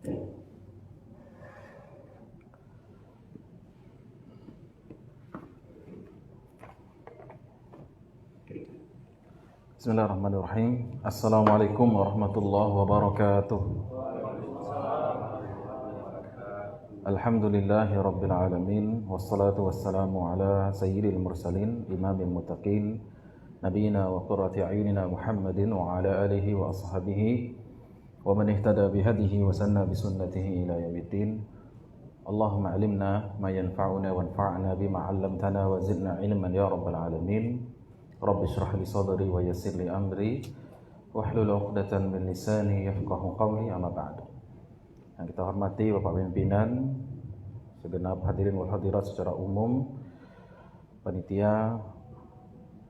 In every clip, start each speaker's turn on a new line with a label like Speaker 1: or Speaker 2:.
Speaker 1: Bismillahirrahmanirrahim. Assalamualaikum warahmatullahi wabarakatuh. Alhamdulillahi rabbil alamin. Wassalatu wassalamu ala sayyidil mursalin imamil muttaqin nabiyina wa qurrati a'yunina Muhammadin wa ala alihi wa ashabihi wa man ihtada bihadihi wa sanna bisunnatihi ila yaumiddin. Allahumma alimna ma yanfa'una wanfa'na bima 'allamtana wa zidna ilman ya rabbal alamin. Rabbi shrah li sadri wa yassir li amri wahlul 'uqdatan min lisani yafqahu qawli, amma ba'd. Yang kita hormati Bapak pimpinan, segenap hadirin wal hadirat secara umum, panitia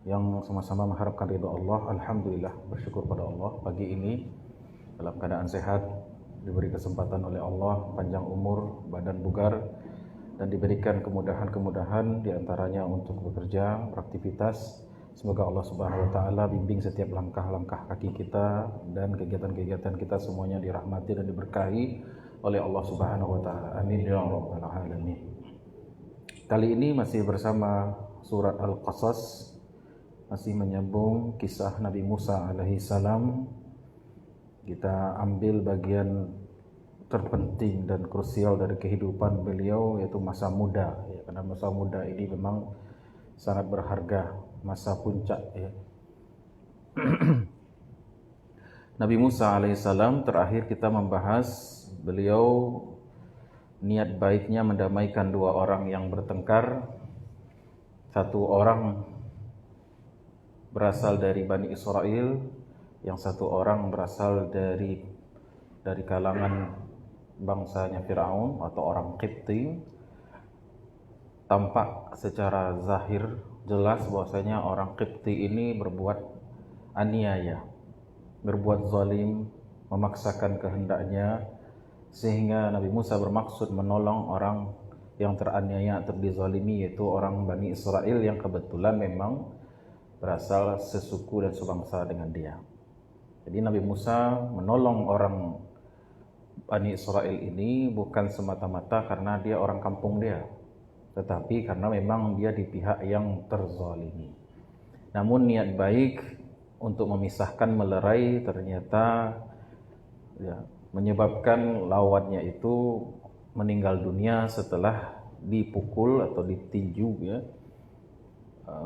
Speaker 1: yang sama-sama mengharapkan ridha Allah. Alhamdulillah, bersyukur pada Allah pagi ini dalam keadaan sehat, diberi kesempatan oleh Allah panjang umur, badan bugar, dan diberikan kemudahan-kemudahan diantaranya untuk bekerja, beraktivitas. Semoga Allah Subhanahu wa taala bimbing setiap langkah-langkah kaki kita dan kegiatan-kegiatan kita semuanya dirahmati dan diberkahi oleh Allah Subhanahu wa taala. Amin ya rabbal alamin. Kali ini masih bersama surat Al-Qasas, masih menyambung kisah Nabi Musa alaihi salam. Kita ambil bagian terpenting dan krusial dari kehidupan beliau, yaitu masa muda, ya, karena masa muda ini memang sangat berharga, masa puncak, ya. Nabi Musa alaihissalam terakhir kita membahas beliau niat baiknya mendamaikan dua orang yang bertengkar. Satu orang berasal dari Bani Israel, yang satu orang berasal dari kalangan bangsanya Firaun atau orang Qibti. Tampak secara zahir jelas bahwasanya orang Qibti ini berbuat aniaya, berbuat zalim, memaksakan kehendaknya, sehingga Nabi Musa bermaksud menolong orang yang teraniaya atau dizalimi, yaitu orang Bani Israel yang kebetulan memang berasal sesuku dan sebangsa dengan dia. Jadi Nabi Musa menolong orang Bani Israel ini bukan semata-mata karena dia orang kampung dia, tetapi karena memang dia di pihak yang terzalimi. Namun niat baik untuk memisahkan, melerai, ternyata ya, menyebabkan lawannya itu meninggal dunia setelah dipukul atau ditinju, ya,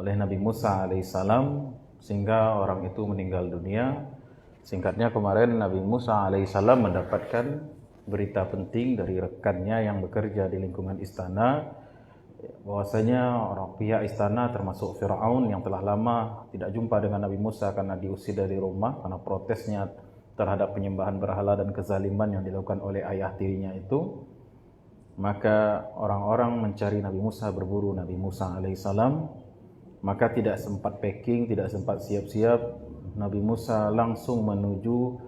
Speaker 1: oleh Nabi Musa alaihissalam, sehingga orang itu meninggal dunia. Singkatnya, kemarin Nabi Musa alaihissalam mendapatkan berita penting dari rekannya yang bekerja di lingkungan istana, bahwasanya orang pihak istana termasuk Firaun yang telah lama tidak jumpa dengan Nabi Musa karena diusir dari rumah karena protesnya terhadap penyembahan berhala dan kezaliman yang dilakukan oleh ayah tirinya itu. Maka orang-orang mencari Nabi Musa, berburu Nabi Musa alaihissalam. Maka tidak sempat packing, tidak sempat siap-siap, Nabi Musa langsung menuju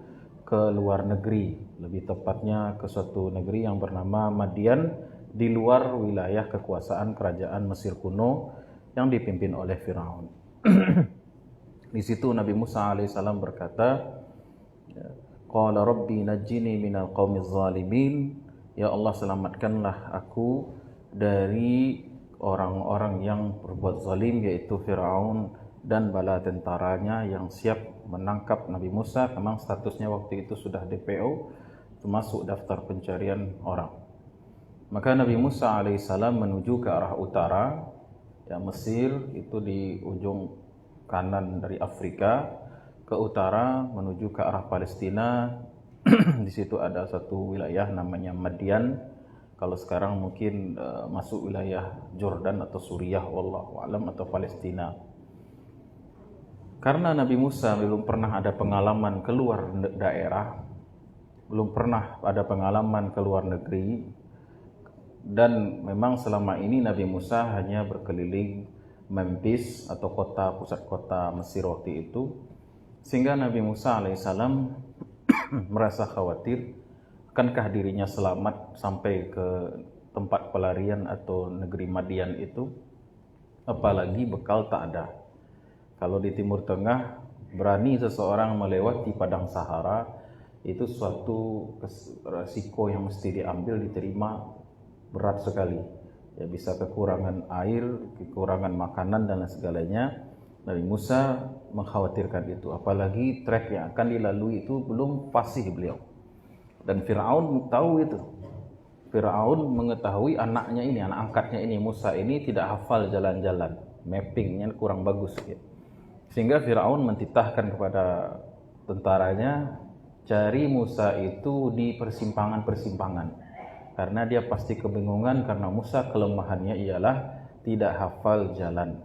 Speaker 1: ke luar negeri, lebih tepatnya ke suatu negeri yang bernama Madian, di luar wilayah kekuasaan kerajaan Mesir kuno yang dipimpin oleh Firaun. Di situ Nabi Musa alaihissalam berkata, Qala Rabbi najjini minal qaumiz zalimin. Ya Allah, selamatkanlah aku dari orang-orang yang berbuat zalim, yaitu Firaun dan bala tentaranya yang siap menangkap Nabi Musa. Memang statusnya waktu itu sudah DPO, termasuk daftar pencarian orang. Maka Nabi Musa alaihissalam menuju ke arah utara, ya, Mesir itu di ujung kanan dari Afrika, ke utara menuju ke arah Palestina. Di situ ada satu wilayah namanya Madian. Kalau sekarang mungkin masuk wilayah Jordan atau Suriah, wallahu alam, atau Palestina. Karena Nabi Musa belum pernah ada pengalaman keluar daerah, belum pernah ada pengalaman keluar negeri, dan memang selama ini Nabi Musa hanya berkeliling Memphis atau pusat kota Mesir waktu itu, sehingga Nabi Musa alaihissalam merasa khawatir, akankah dirinya selamat sampai ke tempat pelarian atau negeri Madian itu, apalagi bekal tak ada. Kalau di Timur Tengah berani seseorang melewati padang Sahara itu suatu resiko yang mesti diambil, diterima, berat sekali. Ya, bisa kekurangan air, kekurangan makanan dan lain segalanya. Nabi Musa mengkhawatirkan itu, apalagi trek yang akan dilalui itu belum fasih beliau. Dan Fir'aun tahu itu. Fir'aun mengetahui anaknya ini, anak angkatnya ini, Musa ini tidak hafal jalan-jalan, mappingnya kurang bagus ya. Sehingga Fir'aun mentitahkan kepada tentaranya, cari Musa itu di persimpangan-persimpangan. Karena dia pasti kebingungan, karena Musa kelemahannya ialah tidak hafal jalan.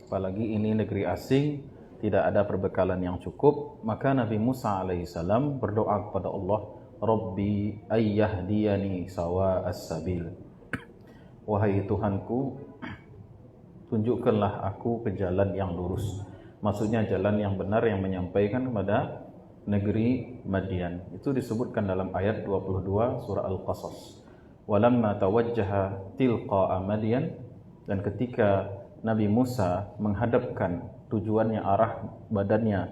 Speaker 1: Apalagi ini negeri asing, tidak ada perbekalan yang cukup. Maka Nabi Musa alaihissalam berdoa kepada Allah, Rabbi ayyahdiyani sawa as-sabil. Wahai Tuhanku, tunjukkanlah aku ke jalan yang lurus. Maksudnya jalan yang benar yang menyampaikan kepada negeri Madian. Itu disebutkan dalam ayat 22 surah Al-Qasas. Walamma tawajjaha tilqa'a Madian, dan ketika Nabi Musa menghadapkan tujuannya, arah badannya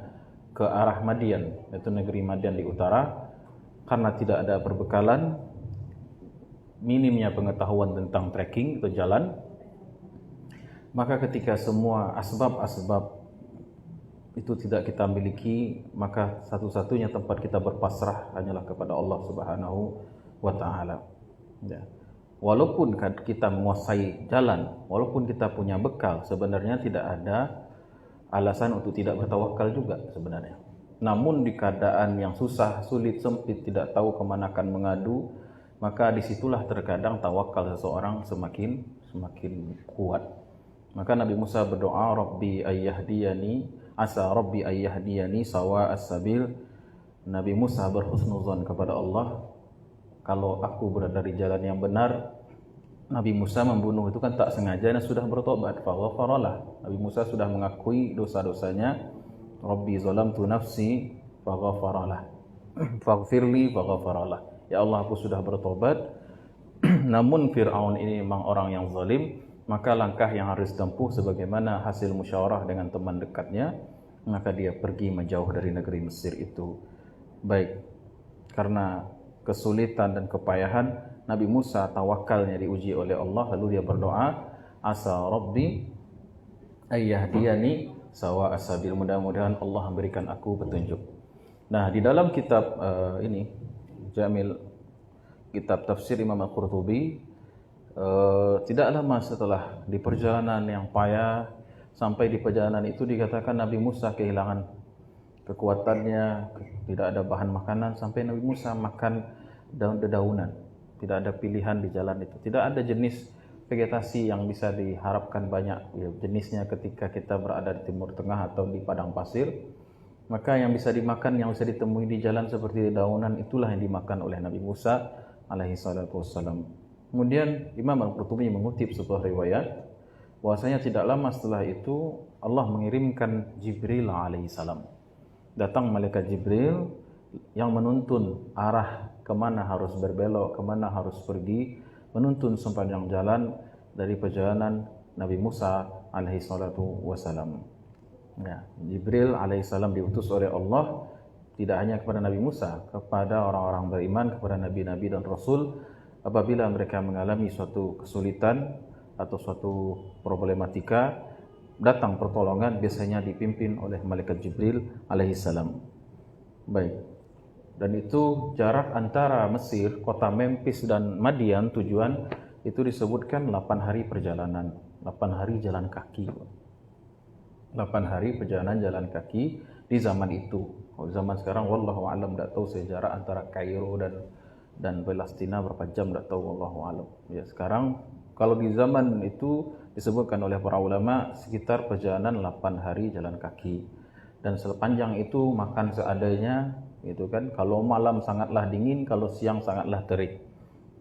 Speaker 1: ke arah Madian, yaitu negeri Madian di utara, karena tidak ada perbekalan, minimnya pengetahuan tentang trekking atau jalan, maka ketika semua asbab-asbab itu tidak kita miliki, maka satu-satunya tempat kita berpasrah hanyalah kepada Allah Subhanahu wa taala. Ya. Walaupun kita menguasai jalan, walaupun kita punya bekal, sebenarnya tidak ada alasan untuk tidak bertawakal juga sebenarnya. Namun di keadaan yang susah, sulit, sempit, tidak tahu kemana akan mengadu, maka disitulah terkadang tawakal seseorang semakin kuat. Maka Nabi Musa berdoa, Rabbi ayyahdiyani, asa Rabbi ayyahdiyani sawa as-sabil. Nabi Musa berhusnuzon kepada Allah, kalau aku berada di jalan yang benar. Nabi Musa membunuh itu kan tak sengaja dan sudah bertobat, faghfaralah. Nabi Musa sudah mengakui dosa-dosanya. Rabbi zalamtu nafsi faghfaralah. Faghfirli faghfaralah. Ya Allah, aku sudah bertobat. Namun Fir'aun ini memang orang yang zalim, maka langkah yang harus ditempuh sebagaimana hasil musyawarah dengan teman dekatnya, maka dia pergi menjauh dari negeri Mesir itu. Baik, karena kesulitan dan kepayahan, Nabi Musa tawakalnya diuji oleh Allah, lalu dia berdoa, asa Rabbi ayyahdiyani sawa as-sabil. Mudah-mudahan Allah memberikan aku petunjuk. Nah, di dalam kitab ini Jamil, kitab tafsir Imam Al-Qurtubi, tidak lama setelah di perjalanan yang payah, sampai di perjalanan itu dikatakan Nabi Musa kehilangan kekuatannya, tidak ada bahan makanan, sampai Nabi Musa makan daun-dedaunan. Tidak ada pilihan di jalan itu, tidak ada jenis vegetasi yang bisa diharapkan banyak ya, jenisnya ketika kita berada di Timur Tengah atau di padang pasir. Maka yang bisa dimakan, yang bisa ditemui di jalan seperti dedaunan, itulah yang dimakan oleh Nabi Musa alaihi salatu wassalam. Kemudian Imam Al-Qurtubi mengutip sebuah riwayat bahwasanya tidak lama setelah itu Allah mengirimkan Jibril alaihi salam. Datang malaikat Jibril yang menuntun arah kemana harus berbelok, kemana harus pergi, menuntun sepanjang jalan dari perjalanan Nabi Musa alaihi salatu wassalam. Ya, Jibril alaihissalam diutus oleh Allah tidak hanya kepada Nabi Musa, kepada orang-orang beriman, kepada nabi-nabi dan rasul. Apabila mereka mengalami suatu kesulitan atau suatu problematika, datang pertolongan, biasanya dipimpin oleh malaikat Jibril alaihissalam. Baik, dan itu jarak antara Mesir, kota Memphis dan Madian tujuan itu disebutkan 8 hari perjalanan, 8 hari jalan kaki. 8 hari perjalanan jalan kaki di zaman itu. Kalau zaman sekarang wallahu alam, enggak tahu sejarah antara Kairo dan Palestina berapa jam, enggak tahu, wallahu alam. Ya, sekarang kalau di zaman itu disebutkan oleh para ulama sekitar perjalanan 8 hari jalan kaki. Dan sepanjang itu makan seadanya, gitu kan. Kalau malam sangatlah dingin, kalau siang sangatlah terik.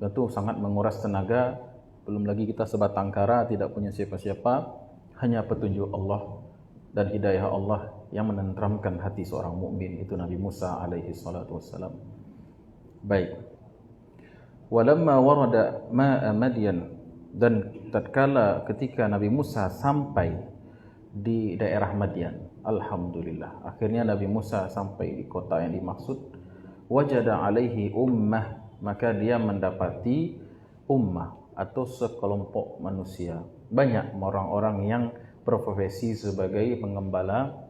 Speaker 1: Tentu sangat menguras tenaga. Belum lagi kita sebatang kara, tidak punya siapa-siapa, hanya petunjuk Allah dan hidayah Allah yang menenteramkan hati seorang mukmin, itu Nabi Musa alaihi salatu wassalam. Baik. Walamma warada ma'a Madian, dan tatkala ketika Nabi Musa sampai di daerah Madian, alhamdulillah, akhirnya Nabi Musa sampai di kota yang dimaksud. wajada alaihi ummah, maka dia mendapati ummah atau sekelompok manusia. Banyak orang-orang yang berprofesi sebagai pengembala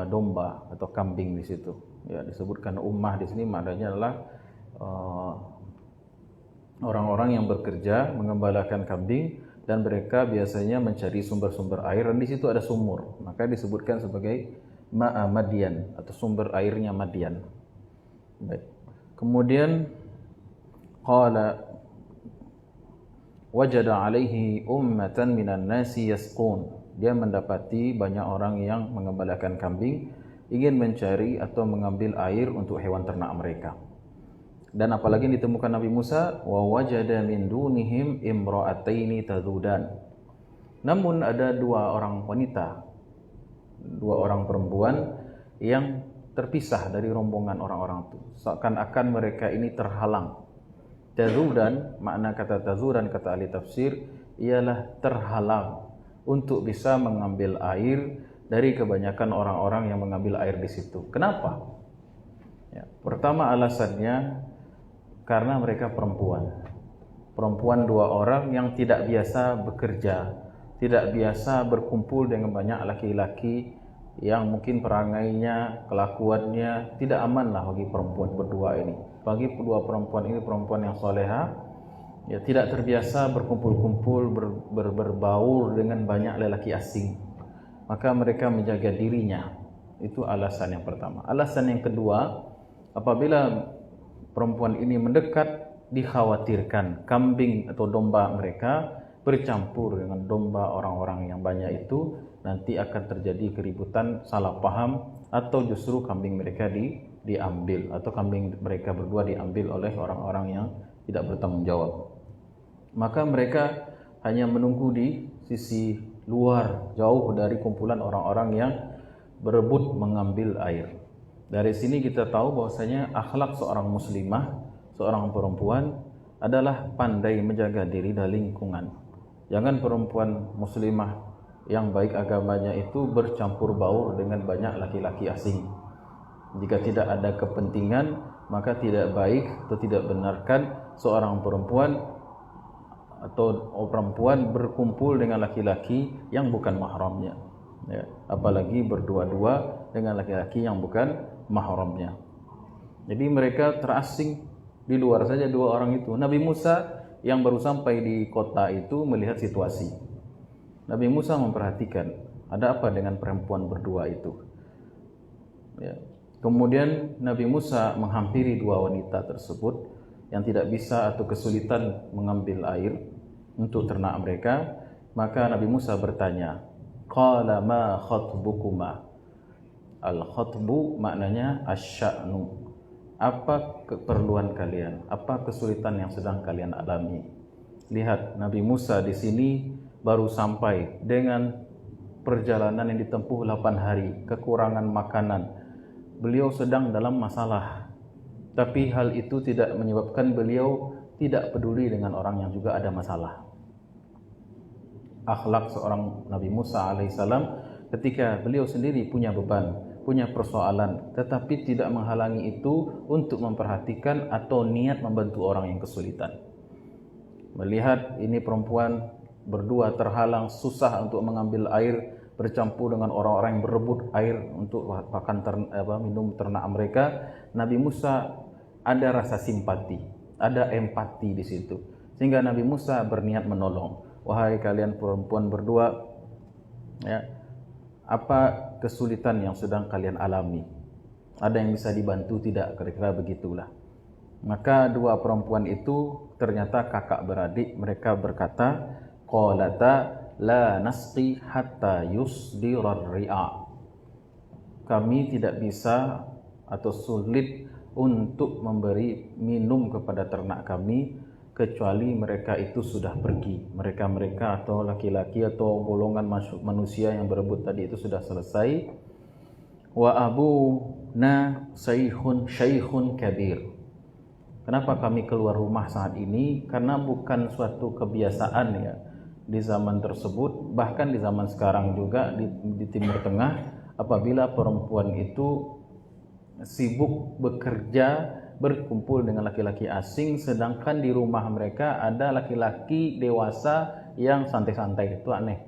Speaker 1: domba atau kambing di situ. Ya, disebutkan ummah di sini maknanya adalah orang-orang yang bekerja mengembalakan kambing, dan mereka biasanya mencari sumber-sumber air, dan di situ ada sumur, maka disebutkan sebagai ma'a Madian atau sumber airnya Madian. Baik. Kemudian qala wajada alaihi ummatan minan nasi yasqun, dia mendapati banyak orang yang mengembalakan kambing, ingin mencari atau mengambil air untuk hewan ternak mereka. Dan apalagi ditemukan Nabi Musa, wa wajada min dunihim imra'ataini tazudan. Namun ada dua orang wanita, dua orang perempuan yang terpisah dari rombongan orang-orang itu. Seakan-akan mereka ini terhalang. Tazudan, makna kata tazudan kata ahli tafsir ialah terhalang untuk bisa mengambil air dari kebanyakan orang-orang yang mengambil air di situ. Kenapa? Ya, pertama alasannya karena mereka perempuan dua orang yang tidak biasa bekerja, tidak biasa berkumpul dengan banyak laki-laki yang mungkin perangainya, kelakuannya tidak aman lah bagi perempuan berdua ini. Bagi kedua perempuan ini perempuan yang soleha, ya tidak terbiasa berkumpul-kumpul, berbaur dengan banyak lelaki asing. Maka mereka menjaga dirinya. Itu alasan yang pertama. Alasan yang kedua, apabila perempuan ini mendekat, dikhawatirkan kambing atau domba mereka bercampur dengan domba orang-orang yang banyak itu, nanti akan terjadi keributan, salah paham, atau justru kambing mereka diambil, atau kambing mereka berdua diambil oleh orang-orang yang tidak bertanggung jawab. Maka mereka hanya menunggu di sisi luar, jauh dari kumpulan orang-orang yang berebut mengambil air. Dari sini kita tahu bahwasanya akhlak seorang muslimah, seorang perempuan adalah pandai menjaga diri dari lingkungan. Jangan perempuan muslimah yang baik agamanya itu bercampur baur dengan banyak laki-laki asing. Jika tidak ada kepentingan, maka tidak baik atau tidak benarkan seorang perempuan atau perempuan berkumpul dengan laki-laki yang bukan mahramnya. Ya, apalagi berdua-dua dengan laki-laki yang bukan mahramnya. Jadi mereka terasing di luar saja dua orang itu. Nabi Musa yang baru sampai di kota itu melihat situasi. Nabi Musa memperhatikan ada apa dengan perempuan berdua itu. Ya. Kemudian Nabi Musa menghampiri dua wanita tersebut yang tidak bisa atau kesulitan mengambil air untuk ternak mereka. Maka Nabi Musa bertanya, qala ma khatbukuma. Al-khatbu maknanya asya'nu. Apa keperluan kalian? Apa kesulitan yang sedang kalian alami? Lihat, Nabi Musa di sini baru sampai dengan perjalanan yang ditempuh 8 hari, kekurangan makanan. Beliau sedang dalam masalah. Tapi hal itu tidak menyebabkan beliau tidak peduli dengan orang yang juga ada masalah. Akhlak seorang Nabi Musa alaihissalam ketika beliau sendiri punya beban, punya persoalan, tetapi tidak menghalangi itu untuk memperhatikan atau niat membantu orang yang kesulitan. Melihat ini perempuan berdua terhalang, susah untuk mengambil air, bercampur dengan orang-orang yang berebut air untuk pakan minum ternak mereka, Nabi Musa ada rasa simpati, ada empati di situ. Sehingga Nabi Musa berniat menolong. Wahai kalian perempuan berdua, ya, apa kesulitan yang sedang kalian alami? Ada yang bisa dibantu tidak? Kira-kira begitulah. Maka dua perempuan itu ternyata kakak beradik. Mereka berkata, qalata la nasqi hatta yusdirar ri'a. Kami tidak bisa atau sulit untuk memberi minum kepada ternak kami kecuali mereka itu sudah pergi. Mereka atau laki-laki atau golongan manusia yang berebut tadi itu sudah selesai. Wa abuna syekhun kabir. Kenapa kami keluar rumah saat ini? Karena bukan suatu kebiasaan ya di zaman tersebut, bahkan di zaman sekarang juga di Timur Tengah, apabila perempuan itu sibuk bekerja berkumpul dengan laki-laki asing, sedangkan di rumah mereka ada laki-laki dewasa yang santai-santai. Itu aneh.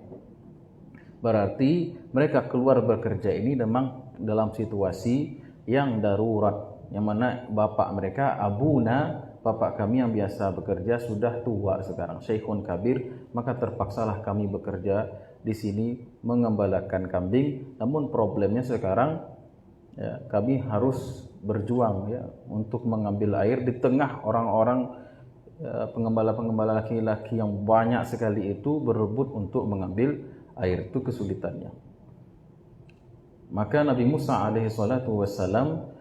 Speaker 1: Berarti mereka keluar bekerja ini memang dalam situasi yang darurat, yang mana bapak mereka, abuna, bapak kami yang biasa bekerja sudah tua sekarang, syekhun kabir, maka terpaksalah kami bekerja di sini mengembalakan kambing. Namun problemnya sekarang ya, kami harus berjuang ya untuk mengambil air di tengah orang-orang ya, pengembala-pengembala laki-laki yang banyak sekali itu berebut untuk mengambil air. Itu kesulitannya. Maka Nabi Musa alaihi salatu wassalam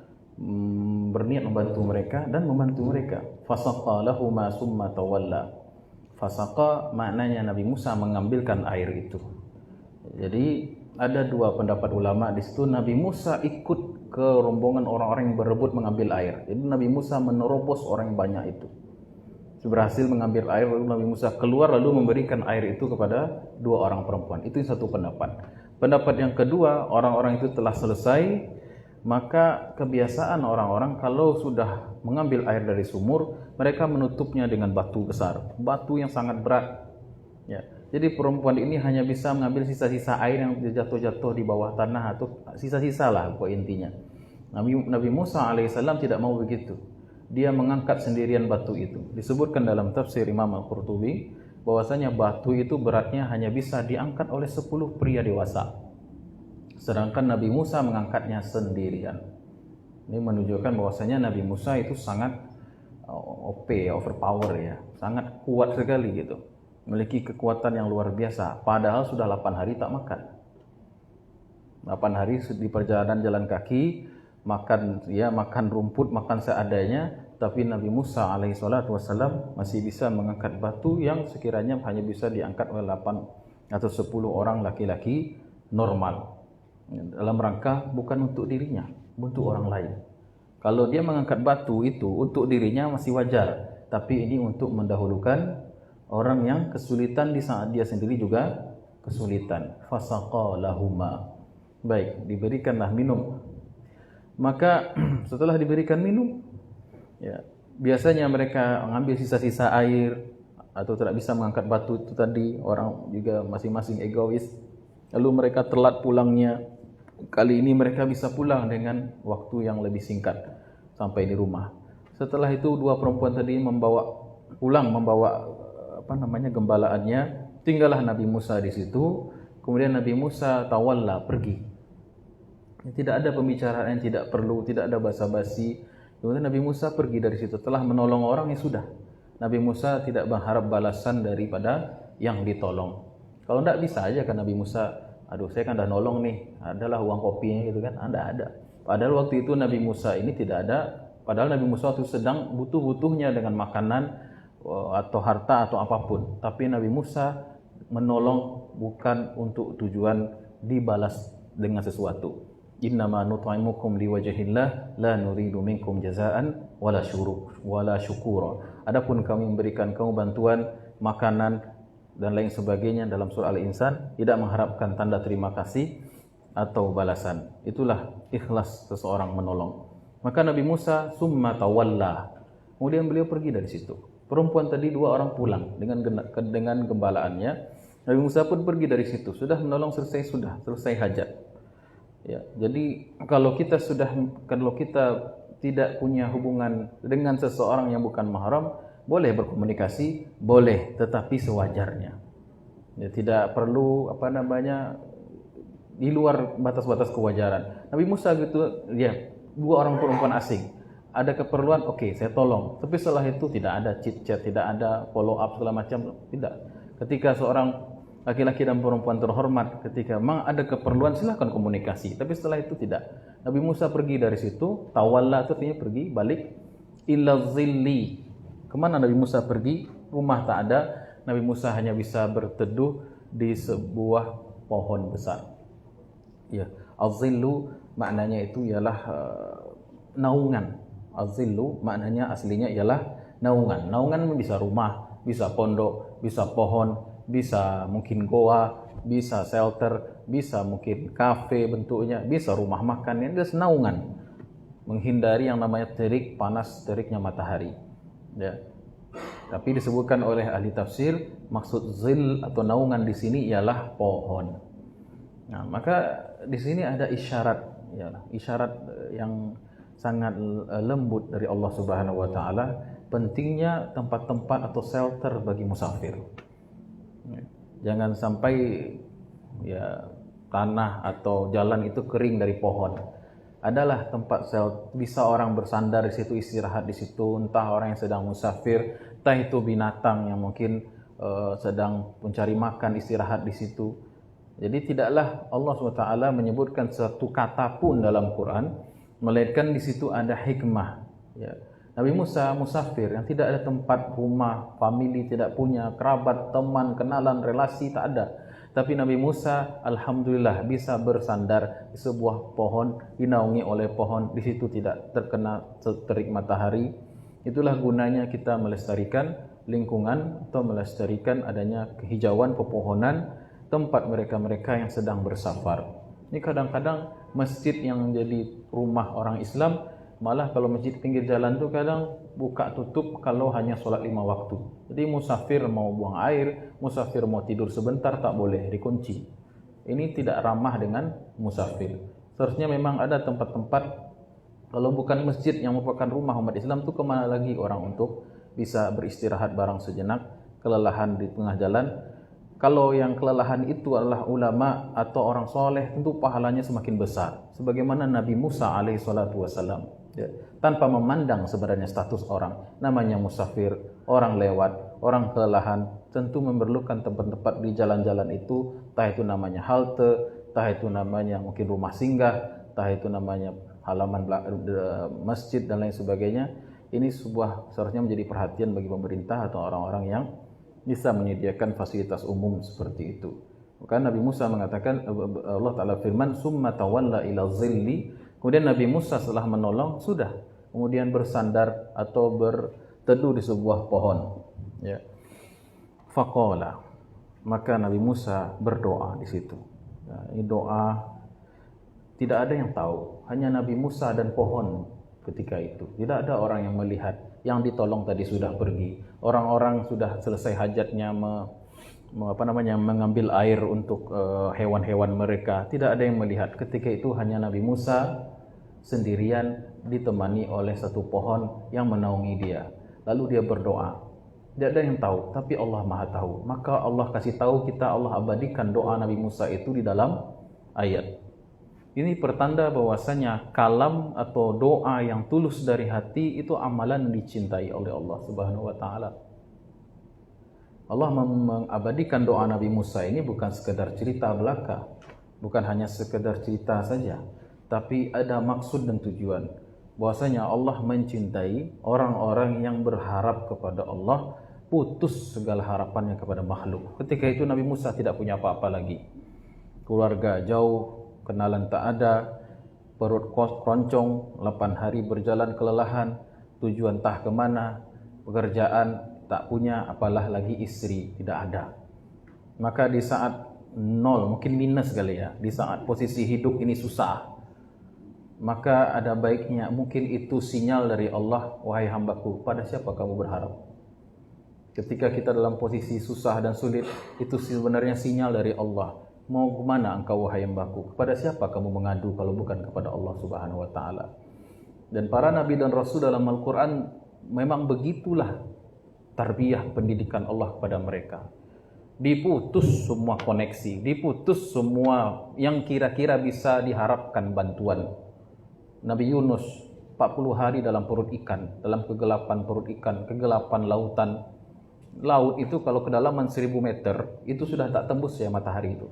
Speaker 1: berniat membantu mereka dan membantu mereka. Fasaqa lahuma summa tawalla. Fasaqa maknanya Nabi Musa mengambilkan air itu. Jadi ada dua pendapat ulama di situ. Nabi Musa ikut ke rombongan orang-orang yang berebut mengambil air. Jadi Nabi Musa menerobos orang yang banyak itu. Berhasil mengambil air, lalu Nabi Musa keluar lalu memberikan air itu kepada dua orang perempuan. Itu satu pendapat. Pendapat yang kedua, orang-orang itu telah selesai, maka kebiasaan orang-orang kalau sudah mengambil air dari sumur, mereka menutupnya dengan batu besar, batu yang sangat berat. Ya. Jadi perempuan ini hanya bisa mengambil sisa-sisa air yang jatuh-jatuh di bawah tanah atau sisa-sisa lah pokok intinya. Nabi Musa alaihissalam tidak mau begitu. Dia mengangkat sendirian batu itu. Disebutkan dalam tafsir Imam Al-Qurtubi bahwasanya batu itu beratnya hanya bisa diangkat oleh 10 pria dewasa. Sedangkan Nabi Musa mengangkatnya sendirian. Ini menunjukkan bahwasanya Nabi Musa itu sangat OP, overpower ya, sangat kuat sekali gitu. Memiliki kekuatan yang luar biasa. Padahal sudah 8 hari tak makan. 8 hari di perjalanan jalan kaki, makan rumput, makan seadanya, tapi Nabi Musa alaihi salatu wassalam masih bisa mengangkat batu yang sekiranya hanya bisa diangkat oleh 8 atau 10 orang laki-laki normal. Dalam rangka bukan untuk dirinya, untuk orang lain. Kalau dia mengangkat batu itu untuk dirinya masih wajar, tapi ini untuk mendahulukan orang yang kesulitan di saat dia sendiri juga kesulitan. Fasaqa lahuma. Baik, diberikanlah minum. Maka setelah diberikan minum, ya, biasanya mereka mengambil sisa-sisa air atau tidak bisa mengangkat batu itu tadi. Orang juga masing-masing egois. Lalu mereka telat pulangnya. Kali ini mereka bisa pulang dengan waktu yang lebih singkat sampai di rumah. Setelah itu dua perempuan tadi membawa gembalaannya. Tinggallah Nabi Musa di situ. Kemudian Nabi Musa tawalla, pergi. Tidak ada pembicaraan yang tidak perlu, tidak ada basa-basi. Kemudian Nabi Musa pergi dari situ. Telah menolong orang yang sudah. Nabi Musa tidak berharap balasan daripada yang ditolong. Kalau tidak bisa aja kan Nabi Musa, aduh saya kan dah nolong nih, adalah uang kopinya gitu kan, tidak ada. Padahal waktu itu Nabi Musa ini tidak ada. Padahal Nabi Musa waktu sedang butuh-butuhnya dengan makanan atau harta atau apapun. Tapi Nabi Musa menolong bukan untuk tujuan dibalas dengan sesuatu. Innama nut'imukum liwajhillah la nuridu minkum jazaan wala syukura. Adapun kami memberikan kamu bantuan, makanan dan lain sebagainya dalam surah Al-Insan, tidak mengharapkan tanda terima kasih atau balasan. Itulah ikhlas seseorang menolong. Maka Nabi Musa summa tawalla. Kemudian beliau pergi dari situ. Perempuan tadi dua orang pulang dengan gembalaannya. Nabi Musa pun pergi dari situ. Sudah menolong selesai hajat. Ya, jadi kalau kita tidak punya hubungan dengan seseorang yang bukan mahram, boleh berkomunikasi, boleh, tetapi sewajarnya. Ya, tidak perlu di luar batas-batas kewajaran. Nabi Musa gitu, ya, dua orang perempuan asing. Ada keperluan, oke, saya tolong. Tapi setelah itu tidak ada chit-chat, tidak ada follow up segala macam, tidak. Ketika seorang laki-laki dan perempuan terhormat, ketika memang ada keperluan silahkan komunikasi. Tapi setelah itu tidak. Nabi Musa pergi dari situ, tawalla itu artinya pergi, balik ila zilli. Kemana Nabi Musa pergi? Rumah tak ada. Nabi Musa hanya bisa berteduh di sebuah pohon besar. Ya, az-zillu maknanya itu ialah naungan. Az-zillu maknanya aslinya ialah naungan. Naungan bisa rumah, bisa pondok, bisa pohon, bisa mungkin goa, bisa shelter, bisa mungkin kafe bentuknya, bisa rumah makan, ini adalah naungan. menghindari yang namanya terik panas teriknya matahari. Ya. Tapi disebutkan oleh ahli tafsir, maksud zil atau naungan di sini ialah pohon. Nah, maka di sini ada isyarat, ya, isyarat yang sangat lembut dari Allah Subhanahu wa taala, pentingnya tempat-tempat atau shelter bagi musafir. Jangan sampai ya tanah atau jalan itu kering dari pohon. Adalah tempat bisa orang bersandar di situ, istirahat di situ, entah orang yang sedang musafir, entah itu binatang yang mungkin sedang mencari makan, istirahat di situ. Jadi tidaklah Allah SWT menyebutkan satu kata pun dalam Quran, melainkan di situ ada hikmah. Ya. Nabi Musa musafir yang tidak ada tempat, rumah, famili, tidak punya kerabat, teman, kenalan, relasi, tak ada. Tapi Nabi Musa alhamdulillah bisa bersandar di sebuah pohon, dinaungi oleh pohon, di situ tidak terkena terik matahari. Itulah gunanya kita melestarikan lingkungan atau melestarikan adanya kehijauan, pepohonan, tempat mereka-mereka yang sedang bersafar. Ini kadang-kadang masjid yang menjadi rumah orang Islam, malah kalau masjid pinggir jalan tuh kadang buka tutup kalau hanya sholat 5 waktu. Jadi musafir mau buang air, musafir mau tidur sebentar tak boleh, dikunci. Ini tidak ramah dengan musafir. Seharusnya memang ada tempat-tempat, kalau bukan masjid yang merupakan rumah umat Islam tuh kemana lagi orang untuk bisa beristirahat barang sejenak, kelelahan di tengah jalan. Kalau yang kelelahan itu adalah ulama atau orang soleh, tentu pahalanya semakin besar. Sebagaimana Nabi Musa alaihissalam. Ya, tanpa memandang sebenarnya status orang, namanya musafir, orang lewat, orang kelelahan, tentu memerlukan tempat-tempat di jalan-jalan itu, entah itu namanya halte, entah itu namanya mungkin rumah singgah, entah itu namanya halaman masjid dan lain sebagainya. Ini seharusnya menjadi perhatian bagi pemerintah atau orang-orang yang bisa menyediakan fasilitas umum seperti itu. Maka Nabi Musa mengatakan, Allah Ta'ala firman, summa tawalla ila zilli. Kemudian Nabi Musa setelah menolong, sudah kemudian bersandar atau berteduh di sebuah pohon. Ya. Faqala, maka Nabi Musa berdoa di situ. Ya, ini doa tidak ada yang tahu, hanya Nabi Musa dan pohon ketika itu. Tidak ada orang yang melihat, yang ditolong tadi sudah pergi. Orang-orang sudah selesai hajatnya mengambil air untuk hewan-hewan mereka. Tidak ada yang melihat. Ketika itu hanya Nabi Musa sendirian ditemani oleh satu pohon yang menaungi dia. Lalu dia berdoa. Tidak ada yang tahu, tapi Allah Maha tahu. Maka Allah kasih tahu kita, Allah abadikan doa Nabi Musa itu di dalam ayat. Ini pertanda bahwasanya kalam atau doa yang tulus dari hati itu amalan yang dicintai oleh Allah Subhanahu wa taala. Allah mengabadikan doa Nabi Musa ini bukan sekedar cerita belaka, bukan hanya sekedar cerita saja, tapi ada maksud dan tujuan. Bahwasanya Allah mencintai orang-orang yang berharap kepada Allah, putus segala harapannya kepada makhluk. Ketika itu Nabi Musa tidak punya apa-apa lagi. Keluarga jauh, kenalan tak ada, perut keroncong, 8 hari berjalan kelelahan, tujuan entah kemana, pekerjaan tak punya, apalah lagi istri tidak ada. Maka di saat nol, mungkin minus kali ya, di saat posisi hidup ini susah, maka ada baiknya mungkin itu sinyal dari Allah, wahai hambaku, pada siapa kamu berharap? Ketika kita dalam posisi susah dan sulit, itu sebenarnya sinyal dari Allah. Mau kemana engkau wahai hambaku? Kepada siapa kamu mengadu kalau bukan kepada Allah Subhanahu wa taala? Dan para nabi dan rasul dalam Al-Qur'an memang begitulah tarbiyah pendidikan Allah kepada mereka. Diputus semua koneksi, diputus semua yang kira-kira bisa diharapkan bantuan. Nabi Yunus 40 hari dalam perut ikan, dalam kegelapan perut ikan, kegelapan lautan. Laut itu kalau kedalaman 1000 meter itu sudah tak tembus ya matahari itu.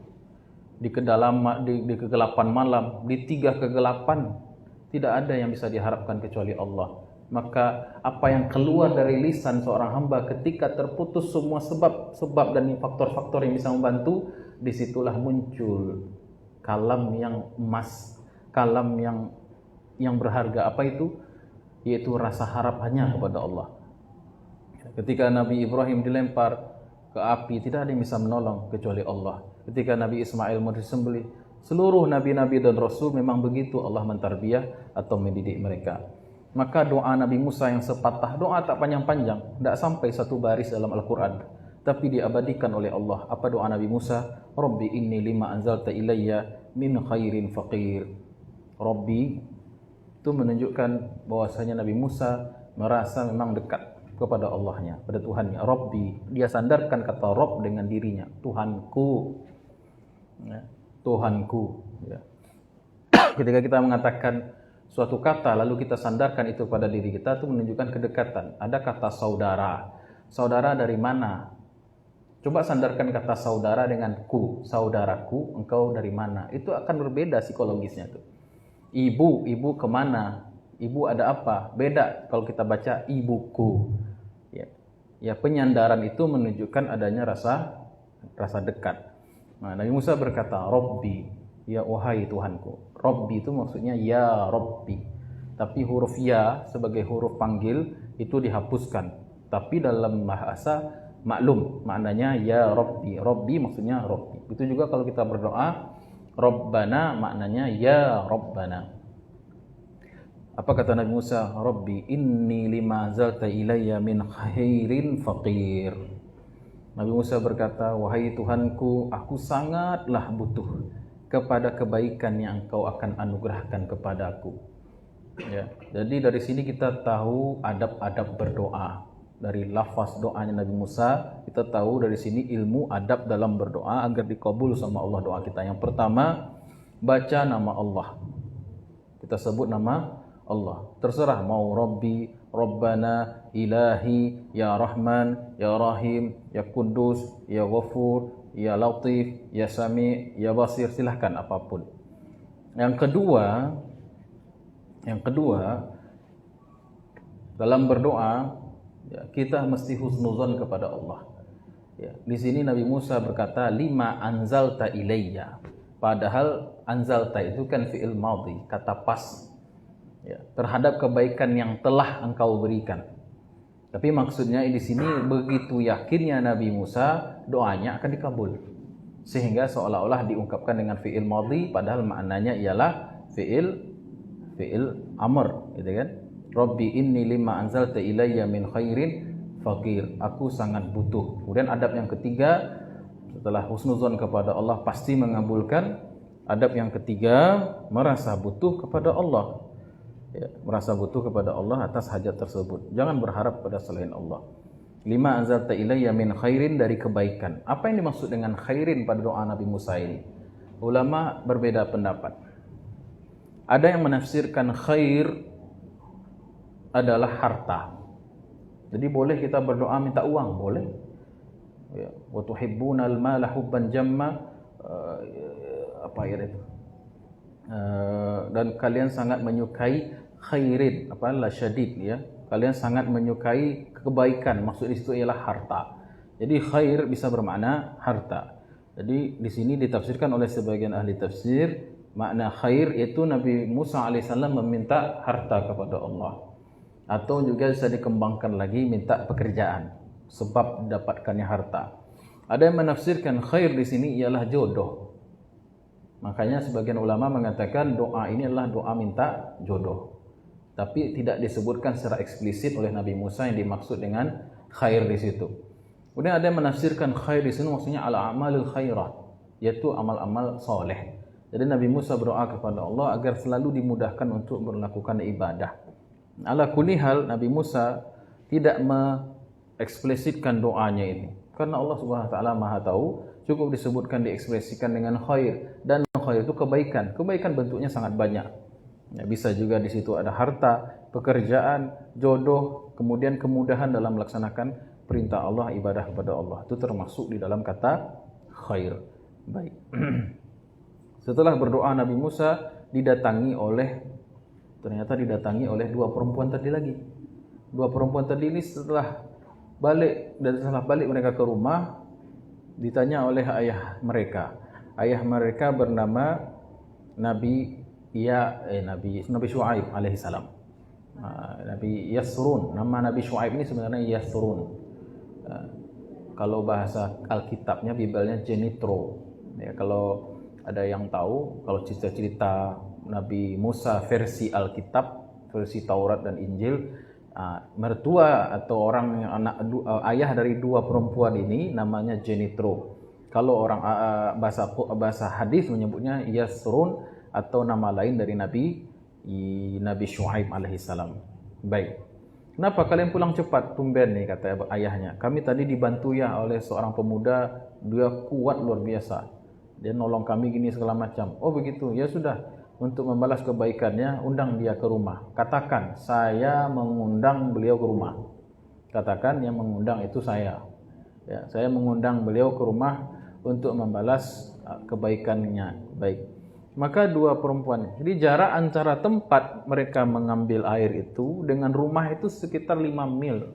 Speaker 1: Di kegelapan malam, di 3 kegelapan, tidak ada yang bisa diharapkan kecuali Allah. Maka apa yang keluar dari lisan seorang hamba ketika terputus semua sebab dan faktor-faktor yang bisa membantu, disitulah muncul kalam yang emas, kalam yang berharga. Apa itu? Yaitu rasa harap hanya kepada Allah. Ketika Nabi Ibrahim dilempar ke api, tidak ada yang bisa menolong kecuali Allah. Ketika Nabi Ismail mau disembelih, Seluruh nabi-nabi dan rasul memang begitu Allah mentarbiyah atau mendidik mereka. Maka doa Nabi Musa yang sepatah doa tak panjang-panjang, tidak sampai satu baris dalam Al-Quran, tapi diabadikan oleh Allah. Apa doa Nabi Musa? Rabbi inni lima anzalta ilayya min khairin faqir. Rabbi itu menunjukkan bahwasanya Nabi Musa merasa memang dekat kepada Allahnya, pada Tuhannya. Rabbi, dia sandarkan kata Rabb dengan dirinya, Tuhanku, ya, Tuhanku. Ya. Ketika kita mengatakan suatu kata lalu kita sandarkan itu pada diri kita, itu menunjukkan kedekatan. Ada kata saudara. Saudara dari mana? Coba sandarkan kata saudara dengan ku, saudaraku, engkau dari mana? Itu akan berbeda psikologisnya tuh. Ibu, ibu kemana? Ibu ada apa? Beda kalau kita baca ibuku. Ya, penyandaran itu menunjukkan adanya rasa dekat. Nah, Nabi Musa berkata, Rabbi, ya wahai Tuhanku. Rabbi itu maksudnya ya Rabbi. Tapi huruf ya sebagai huruf panggil itu dihapuskan. Tapi dalam bahasa maklum maknanya ya Rabbi. Rabbi maksudnya Rabbi. Itu juga kalau kita berdoa Rabbana maknanya ya Rabbana. Apa kata Nabi Musa? Rabbi inni lima zalta ilayya min khairin faqir. Nabi Musa berkata, wahai Tuhanku, aku sangatlah butuh kepada kebaikan yang engkau akan anugerahkan kepadaku. Ya, jadi dari sini kita tahu adab-adab berdoa. Dari lafaz doanya Nabi Musa, kita tahu dari sini ilmu adab dalam berdoa agar dikabul sama Allah doa kita. Yang pertama, baca nama Allah. Kita sebut nama Allah. Terserah mau Rabbi, Rabbana, Ilahi, Ya Rahman, Ya Rahim, Ya Kudus, Ya Ghafur, Ya Latif, Ya Sami, Ya Basir, silahkan apapun. Yang kedua dalam berdoa ya, kita mesti husnuzon kepada Allah. Ya, di sini Nabi Musa berkata lima anzalta ilayya. Padahal anzalta itu kan fi'il madhi, kata pas. Ya, terhadap kebaikan yang telah engkau berikan. Tapi maksudnya di sini begitu yakinnya Nabi Musa doanya akan dikabul. Sehingga seolah-olah diungkapkan dengan fi'il madhi padahal maknanya ialah fi'il amr, gitu kan? Rabbi inni lima anzalta ilayya min khairin faqir. Aku sangat butuh. Kemudian adab yang ketiga setelah husnuzon kepada Allah pasti mengabulkan. Adab yang ketiga merasa butuh kepada Allah. Ya, merasa butuh kepada Allah atas hajat tersebut. Jangan berharap pada selain Allah. Lima anzalta ilayya min khairin, dari kebaikan. Apa yang dimaksud dengan khairin pada doa Nabi Musa ini? Ulama berbeda pendapat. Ada yang menafsirkan khair adalah harta. Jadi boleh kita berdoa minta uang, boleh. Ya, wa tuhibbunal mala hubban jamma, apa ayat itu? Dan kalian sangat menyukai khairin, la syadid, ya. Kalian sangat menyukai kebaikan, maksud di situ ialah harta. Jadi khair bisa bermakna harta. Jadi di sini ditafsirkan oleh sebagian ahli tafsir, makna khair itu Nabi Musa alaihissalam meminta harta kepada Allah. Atau juga bisa dikembangkan lagi minta pekerjaan sebab dapatkannya harta. Ada yang menafsirkan khair di sini ialah jodoh. Makanya sebagian ulama mengatakan doa ini adalah doa minta jodoh. Tapi tidak disebutkan secara eksplisit oleh Nabi Musa yang dimaksud dengan khair di situ. Kemudian ada yang menafsirkan khair di sini maksudnya al-amalul khairat, yaitu amal-amal soleh. Jadi Nabi Musa berdoa kepada Allah agar selalu dimudahkan untuk melakukan ibadah. Ala kulli hal Nabi Musa tidak mengeksplisitkan doanya ini. Karena Allah Subhanahu wa taala Maha tahu, cukup disebutkan diekspresikan dengan khair, dan khair itu kebaikan. Kebaikan bentuknya sangat banyak. Ya, bisa juga di situ ada harta, pekerjaan, jodoh, kemudian kemudahan dalam melaksanakan perintah Allah, ibadah kepada Allah. Itu termasuk di dalam kata khair. Baik. Setelah berdoa Nabi Musa ternyata didatangi oleh dua perempuan tadi lagi. Dua perempuan tadi ini setelah balik mereka ke rumah, ditanya oleh ayah mereka. Ayah mereka bernama Nabi Syuaib alaihissalam. Nabi Yasrun. Nama Nabi Syuaib ini sebenarnya Yasrun. Kalau bahasa Alkitabnya, Bibelnya Jenitro. Ya, kalau ada yang tahu kalau cerita-cerita Nabi Musa versi Alkitab, versi Taurat dan Injil, mertua atau orang yang ayah dari dua perempuan ini namanya Jenitro. Kalau orang bahasa hadis menyebutnya Yasrun, atau nama lain dari Nabi Syuaib alaihissalam. Baik. Kenapa kalian pulang cepat tumben nih, kata ayahnya. Kami tadi dibantu ya oleh seorang pemuda, dia kuat luar biasa. Dia nolong kami gini segala macam. Oh begitu, ya sudah. Untuk membalas kebaikannya, undang dia ke rumah. Katakan, saya mengundang beliau ke rumah. Katakan yang mengundang itu saya. Ya, saya mengundang beliau ke rumah untuk membalas kebaikannya. Baik. Maka dua perempuan, jadi jarak antara tempat mereka mengambil air itu dengan rumah itu sekitar 5 mil.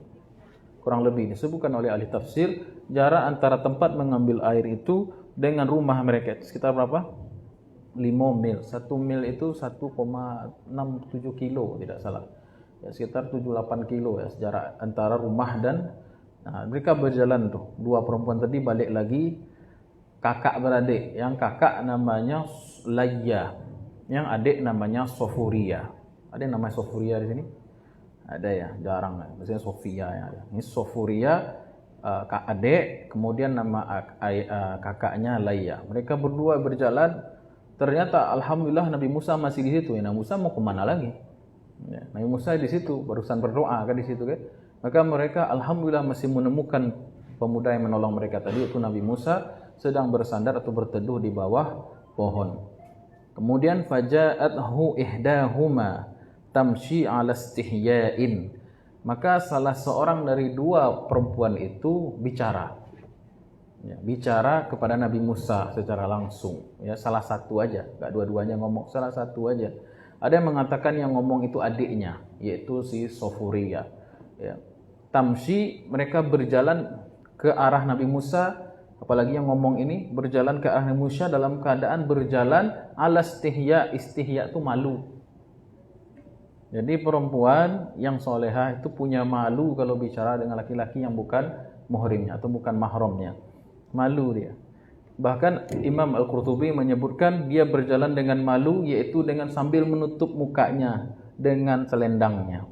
Speaker 1: Kurang lebih disebutkan oleh ahli tafsir, jarak antara tempat mengambil air itu dengan rumah mereka itu sekitar berapa? 5 mil. 1 mil itu 1,67 kilo tidak salah. Ya, sekitar 7-8 kilo ya jarak antara rumah dan mereka berjalan tuh. Dua perempuan tadi balik lagi, kakak beradik. Yang kakak namanya Layya, yang adik namanya Sofuria. Ada yang namanya Sofuria di sini? Ada ya, jarang. Biasanya Sofia yang ada. Ini Sofuria, adik, kemudian nama kakaknya Layya. Mereka berdua berjalan. Ternyata alhamdulillah Nabi Musa masih di situ. Ya, Nabi Musa mau kemana lagi? Ya, Nabi Musa di situ, barusan berdoa kan di situ kan. Maka mereka alhamdulillah masih menemukan pemuda yang menolong mereka tadi, yaitu Nabi Musa sedang bersandar atau berteduh di bawah pohon. Kemudian faja'athu ihdahuma tamshi 'ala istihya'in. Maka salah seorang dari dua perempuan itu bicara. Ya, bicara kepada Nabi Musa secara langsung. Ya, salah satu aja, enggak dua-duanya ngomong, salah satu aja. Ada yang mengatakan yang ngomong itu adiknya, yaitu si Sofuria. Ya. Tamshi, mereka berjalan ke arah Nabi Musa. Apalagi yang ngomong ini berjalan ke arah Musa dalam keadaan berjalan ala istihya. Istihya itu malu. Jadi perempuan yang solehah itu punya malu kalau bicara dengan laki-laki yang bukan muhrimnya atau bukan mahramnya. Malu dia. Bahkan Imam Al-Qurtubi menyebutkan dia berjalan dengan malu, yaitu dengan sambil menutup mukanya dengan selendangnya.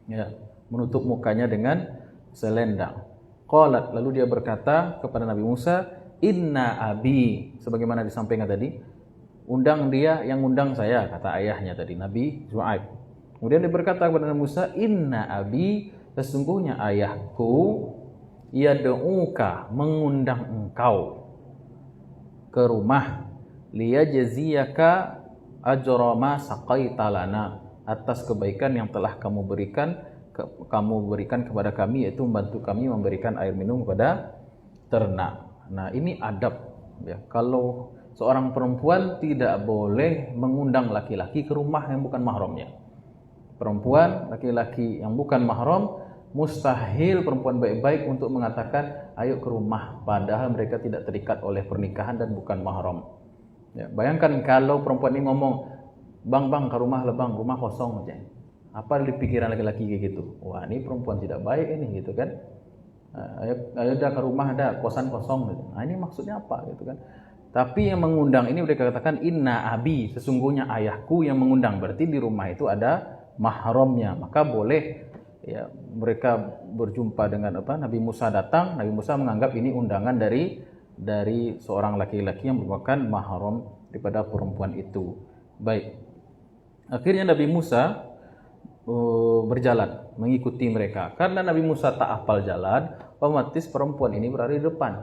Speaker 1: Ya, menutup mukanya dengan selendang. Qalat, lalu dia berkata kepada Nabi Musa, inna abi, sebagaimana disampaikan tadi, undang dia yang undang saya, kata ayahnya tadi, Nabi Syuaib. Kemudian dia berkata kepada Nabi Musa, inna abi, sesungguhnya ayahku yad'uka, mengundang engkau ke rumah, liyajziyaka ajra ma saqaita lana, atas kebaikan yang telah kamu berikan kepada kami, yaitu membantu kami memberikan air minum kepada ternak. Nah, ini adab ya. Kalau seorang perempuan tidak boleh mengundang laki-laki ke rumah yang bukan mahramnya. Perempuan, laki-laki yang bukan mahram, mustahil perempuan baik-baik untuk mengatakan ayo ke rumah, padahal mereka tidak terikat oleh pernikahan dan bukan mahram. Ya, bayangkan kalau perempuan ini ngomong, bang ke rumah lah bang, rumah kosong aja. Apa di pikiran laki-laki kayak gitu? Wah, ini perempuan tidak baik ini gitu kan. Ayo dah ke rumah, dah kosan kosong gitu. Nah, ini maksudnya apa gitu kan? Tapi yang mengundang ini udah katakan inna abi, sesungguhnya ayahku yang mengundang, berarti di rumah itu ada mahramnya. Maka boleh ya mereka berjumpa dengan Nabi Musa datang, Nabi Musa menganggap ini undangan dari seorang laki-laki yang merupakan mahram daripada perempuan itu. Baik. Akhirnya Nabi Musa berjalan mengikuti mereka. Karena Nabi Musa tak hafal jalan, otomatis perempuan ini berada di depan,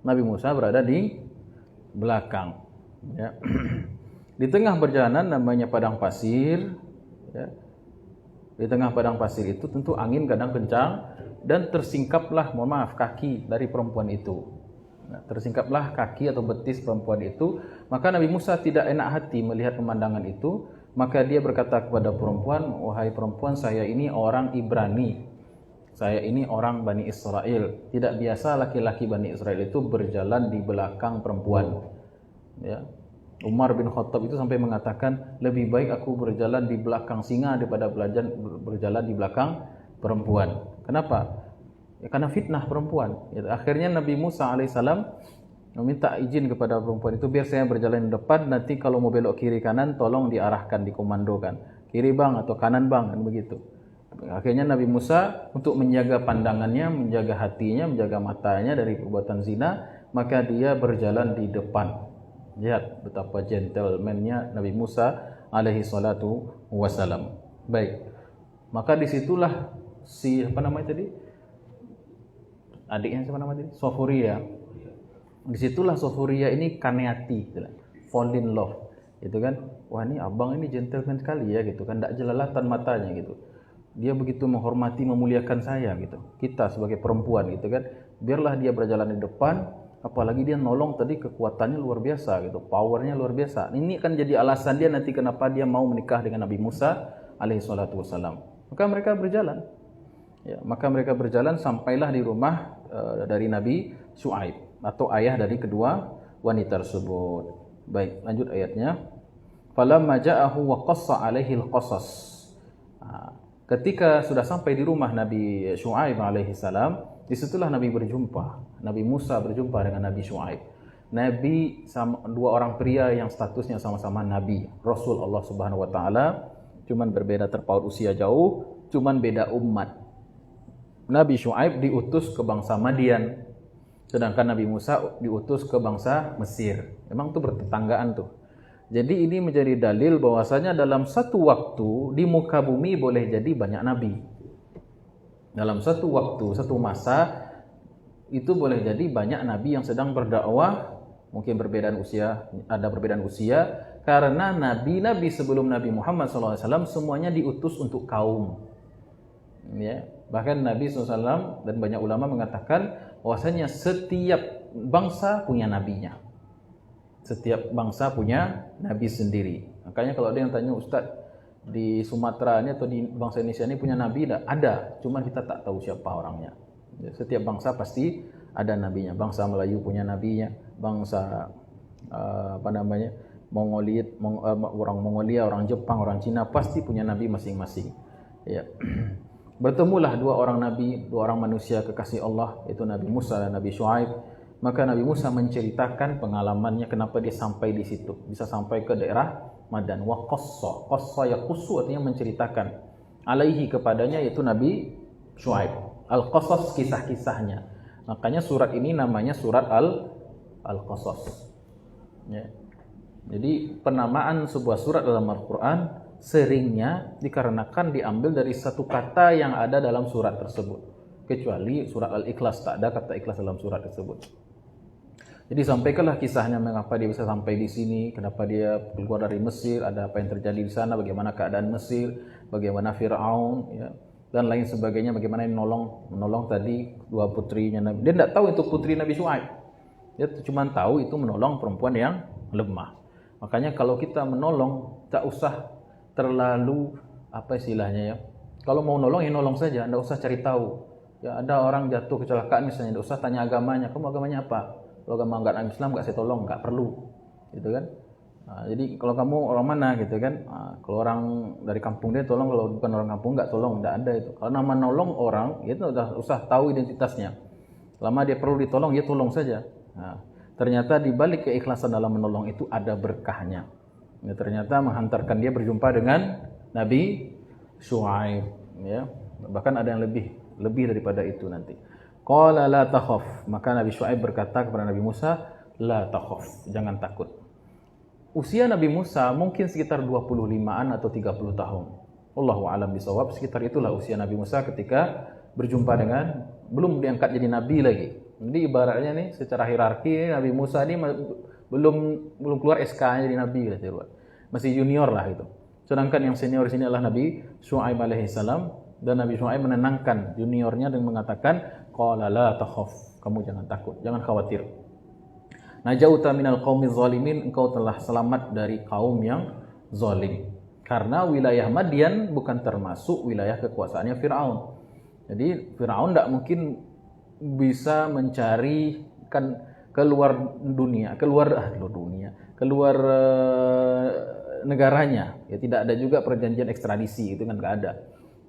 Speaker 1: Nabi Musa berada di belakang. Ya. Di tengah perjalanan namanya padang pasir. Ya. Di tengah padang pasir itu tentu angin kadang kencang dan tersingkaplah, mohon maaf, kaki dari perempuan itu. Nah, tersingkaplah kaki atau betis perempuan itu. Maka Nabi Musa tidak enak hati melihat pemandangan itu. Maka dia berkata kepada perempuan, wahai perempuan, saya ini orang Ibrani, saya ini orang Bani Israel. Tidak biasa laki-laki Bani Israel itu berjalan di belakang perempuan. Ya. Umar bin Khattab itu sampai mengatakan, lebih baik aku berjalan di belakang singa daripada berjalan di belakang perempuan. Kenapa? Ya, karena fitnah perempuan. Ya, akhirnya Nabi Musa alaihissalam meminta izin kepada perempuan itu, biar saya berjalan di depan, nanti kalau mau belok kiri kanan tolong diarahkan, dikomandokan, kiri bang atau kanan bang, kan begitu. Akhirnya Nabi Musa untuk menjaga pandangannya, menjaga hatinya, menjaga matanya dari perbuatan zina, maka dia berjalan di depan. Lihat betapa gentlemannya Nabi Musa alaihi salatu wassalam. Baik, maka disitulah si apa namanya tadi, adiknya siapa namanya tadi, Sofuria. Disitulah Sofuria ini kaneati gitu, fall in love gitu kan. Wah, ini abang ini gentleman sekali ya gitu kan, tidak jelalatan matanya gitu. Dia begitu menghormati, memuliakan saya gitu, kita sebagai perempuan gitu kan. Biarlah dia berjalan di depan, apalagi dia nolong tadi, kekuatannya luar biasa gitu, powernya luar biasa. Ini akan jadi alasan dia nanti kenapa dia mau menikah dengan Nabi Musa alaihi salatu wassalam. Maka mereka berjalan. Ya, maka mereka berjalan sampailah di rumah dari Nabi Syuaib atau ayah dari kedua wanita tersebut. Baik, lanjut ayatnya. Falamma ja'ahu wa qassa alaihi al-qasas. Ketika sudah sampai di rumah Nabi Syuaib alaihi salam, disitulah Nabi berjumpa. Nabi Musa berjumpa dengan Nabi Syuaib. Nabi sama dua orang pria yang statusnya sama-sama nabi, Rasul Allah Subhanahu wa taala, cuman berbeda terpaut usia jauh, cuman beda umat. Nabi Syuaib diutus ke bangsa Madian, sedangkan Nabi Musa diutus ke bangsa Mesir. Memang itu bertetanggaan tuh. Jadi ini menjadi dalil bahwasanya dalam satu waktu di muka bumi boleh jadi banyak nabi. Dalam satu waktu, satu masa itu boleh jadi banyak nabi yang sedang berdakwah. Mungkin perbedaan usia, ada perbedaan usia, karena nabi-nabi sebelum Nabi Muhammad SAW semuanya diutus untuk kaum. Ya, bahkan Nabi SAW dan banyak ulama mengatakan bahwasanya setiap bangsa punya nabinya. Setiap bangsa punya nabi sendiri. Makanya kalau ada yang tanya, Ustaz, di Sumatera ini atau di bangsa Indonesia ini punya nabi? Ada, cuman kita tak tahu siapa orangnya. Setiap bangsa pasti ada nabinya. Bangsa Melayu punya nabinya, bangsa Mongolia, orang Mongolia, orang Jepang, orang Cina pasti punya nabi masing-masing. Ya. Bertemulah dua orang nabi, dua orang manusia kekasih Allah, yaitu Nabi Musa dan Nabi Syuaib. Maka Nabi Musa menceritakan pengalamannya kenapa dia sampai di situ, bisa sampai ke daerah Madan. Wa qassa yaqussu artinya menceritakan. Alaihi kepadanya yaitu Nabi Syuaib. Al-Qasas kisah-kisahnya. Makanya surat ini namanya surat Al-Qasas. Ya. Jadi penamaan sebuah surat dalam Al-Qur'an seringnya dikarenakan diambil dari satu kata yang ada dalam surat tersebut. Kecuali surat Al-Ikhlas, tak ada kata ikhlas dalam surat tersebut. Jadi sampaikanlah kisahnya mengapa dia bisa sampai di sini, kenapa dia keluar dari Mesir, ada apa yang terjadi di sana, bagaimana keadaan Mesir, bagaimana Firaun, ya, dan lain sebagainya, bagaimana menolong tadi dua putrinya Nabi. Dia tidak tahu itu putri Nabi Syuaib. Dia cuma tahu itu menolong perempuan yang lemah. Makanya kalau kita menolong, tak usah terlalu apa istilahnya ya. Kalau mau nolong ya nolong saja, tidak usah cari tahu. Ya, ada orang jatuh kecelakaan misalnya, tidak usah tanya agamanya, kamu agamanya apa? Kalau kamu enggak Islam, enggak saya tolong, enggak perlu, gitu kan? Nah, jadi kalau kamu orang mana, gitu kan? Nah, kalau orang dari kampung dia tolong, kalau bukan orang kampung enggak tolong, enggak ada itu. Kalau nama nolong orang, itu udah usah tahu identitasnya. Lama dia perlu ditolong, ya tolong saja. Nah, ternyata di balik keikhlasan dalam menolong itu ada berkahnya. Ya, ternyata menghantarkan dia berjumpa dengan Nabi Syuaib. Ya, bahkan ada yang lebih daripada itu nanti. Qala la takhaf, maka Nabi Syuaib berkata kepada Nabi Musa, la takhaf, jangan takut. Usia Nabi Musa mungkin sekitar 25-an atau 30 tahun. Wallahu a'lam bishawab, sekitar itulah usia Nabi Musa ketika berjumpa dengan, belum diangkat jadi nabi lagi. Jadi ibaratnya nih secara hierarki Nabi Musa ini belum keluar SK-nya jadi nabi gitu. Masih junior lah gitu. Sedangkan yang senior di sini adalah Nabi Syuaib alaihi salam, dan Nabi Syuaib menenangkan juniornya dengan mengatakan, qala la takhaf, kamu jangan takut, jangan khawatir. Najauta minal qaumiz zalimin, engkau telah selamat dari kaum yang zalim. Karena wilayah Madian bukan termasuk wilayah kekuasaannya Firaun. Jadi Firaun tidak mungkin bisa mencari kan keluar negaranya. Ya tidak ada juga perjanjian ekstradisi, itu kan enggak ada.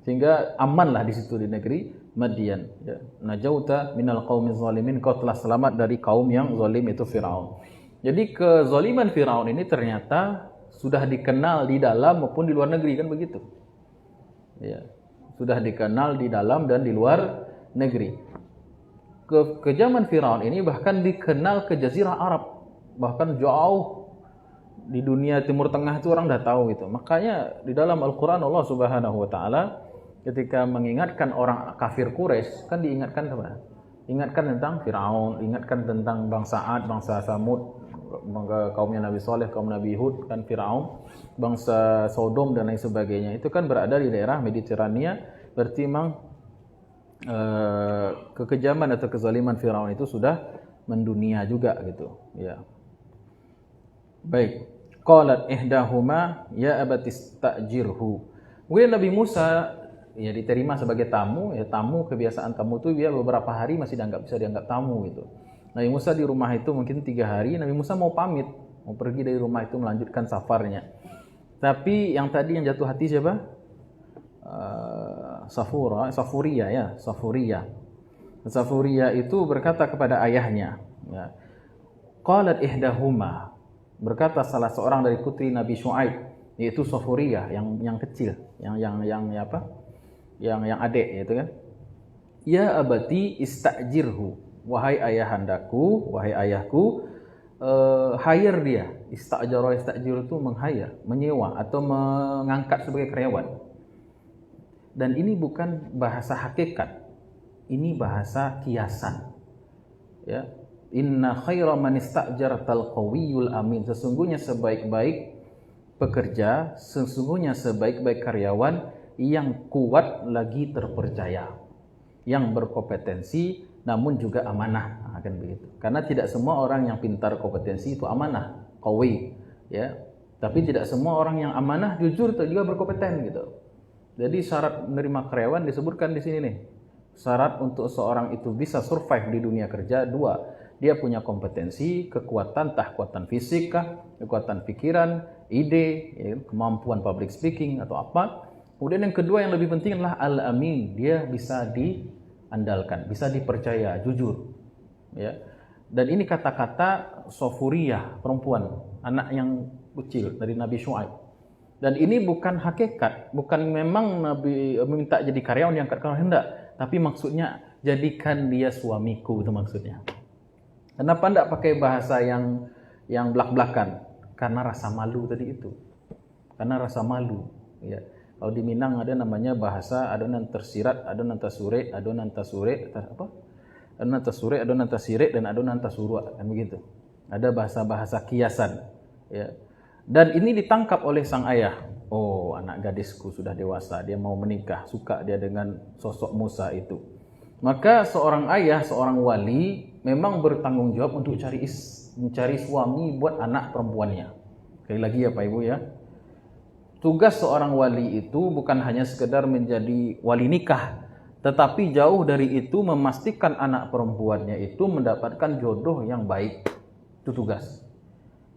Speaker 1: Sehingga amanlah di situ di negeri Madian. Ya. Najauta minal qaumiz zalimin, kau telah selamat dari kaum yang zalim, itu Firaun. Jadi kezaliman Firaun ini ternyata sudah dikenal di dalam maupun di luar negeri, kan begitu. Ya. Sudah dikenal di dalam dan di luar negeri. Kekejaman Firaun ini bahkan dikenal ke Jazirah Arab, bahkan jauh di dunia Timur Tengah itu orang dah tahu itu. Makanya di dalam Al-Quran Allah Subhanahu Wa Taala ketika mengingatkan orang kafir Quraisy, kan diingatkan apa? Ingatkan tentang Firaun, ingatkan tentang bangsa Ad, bangsa Samud, kaumnya Nabi Saleh, kaum Nabi Hud, kan Firaun, bangsa Sodom dan lain sebagainya. Itu kan berada di daerah Mediterania, berarti memang kekejaman atau kezaliman Firaun itu sudah mendunia juga gitu. Ya. Baik. Qalat ihdahuma ya abatis ta'jirhu. Kemudian Nabi Musa ya diterima sebagai tamu. Ya, tamu, kebiasaan tamu itu dia beberapa hari masih bisa dianggap tamu gitu. Nabi Musa di rumah itu mungkin 3 hari. Nabi Musa mau pamit, mau pergi dari rumah itu melanjutkan safarnya. Tapi yang tadi yang jatuh hati siapa? Safuria ya, Safuria. Safuria itu berkata kepada ayahnya, ya. Qalat ihdahuma, berkata salah seorang dari putri Nabi Syuaib, yaitu Safuria yang kecil, yang apa? Yang adik itu kan. Ya abati istajirhu, wahai ayahandaku, wahai ayahku, hire dia. Istajir itu meng-hire, menyewa atau mengangkat sebagai karyawan. Dan ini bukan bahasa hakikat, ini bahasa kiasan. Ya. Inna khaira man istajartal qawiyul amin. Sesungguhnya sebaik-baik pekerja, sesungguhnya sebaik-baik karyawan yang kuat lagi terpercaya, yang berkompetensi namun juga amanah, akan begitu. Karena tidak semua orang yang pintar kompetensi itu amanah, qawi, ya. Tapi tidak semua orang yang amanah jujur itu juga berkompeten gitu. Jadi syarat menerima karyawan disebutkan di sini nih. Syarat untuk seorang itu bisa survive di dunia kerja 2. Dia punya kompetensi, kekuatan, entah kekuatan fisik kah, kekuatan pikiran, ide, ya, kemampuan public speaking atau apa. Kemudian yang kedua yang lebih penting adalah al-amin. Dia bisa diandalkan, bisa dipercaya, jujur. Ya. Dan ini kata-kata Sofuriyah, perempuan, anak yang kecil dari Nabi Syuaib. Dan ini bukan hakikat, bukan memang Nabi meminta jadi karyawan yang angkat hendak, tapi maksudnya jadikan dia suamiku, itu maksudnya. Kenapa enggak pakai bahasa yang belak-belakan? Karena rasa malu tadi itu. Karena rasa malu, ya. Kalau di Minang ada namanya bahasa adonan tersirat, adonan tasure, adonan tasure, apa? Adonan tasure, adonan tasire dan adonan tasurua, kan begitu. Ada bahasa-bahasa kiasan, ya. Dan ini ditangkap oleh sang ayah. Oh, anak gadisku sudah dewasa, dia mau menikah, suka dia dengan sosok Musa itu. Maka seorang ayah, seorang wali memang bertanggung jawab untuk mencari suami buat anak perempuannya. Sekali lagi ya Pak Ibu ya. Tugas seorang wali itu bukan hanya sekedar menjadi wali nikah, tetapi jauh dari itu memastikan anak perempuannya itu mendapatkan jodoh yang baik. Itu tugas.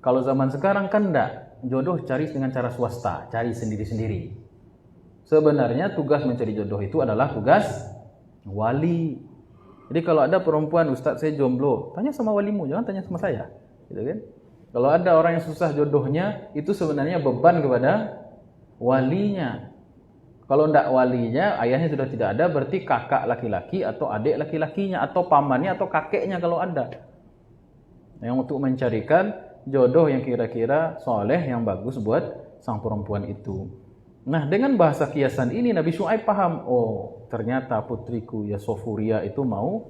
Speaker 1: Kalau zaman sekarang kan enggak, jodoh cari dengan cara swasta, cari sendiri-sendiri. Sebenarnya tugas mencari jodoh itu adalah tugas wali. Jadi kalau ada perempuan, Ustaz saya jomblo, tanya sama walimu, jangan tanya sama saya, gitu kan? Kalau ada orang yang susah jodohnya, itu sebenarnya beban kepada walinya. Kalau enggak walinya, ayahnya sudah tidak ada, berarti kakak laki-laki atau adik laki-lakinya atau pamannya atau kakeknya kalau ada. Yang untuk mencarikan jodoh yang kira-kira soleh yang bagus buat sang perempuan itu. Nah, dengan bahasa kiasan ini Nabi Syuaib paham, oh ternyata putriku ya Sofuria itu mau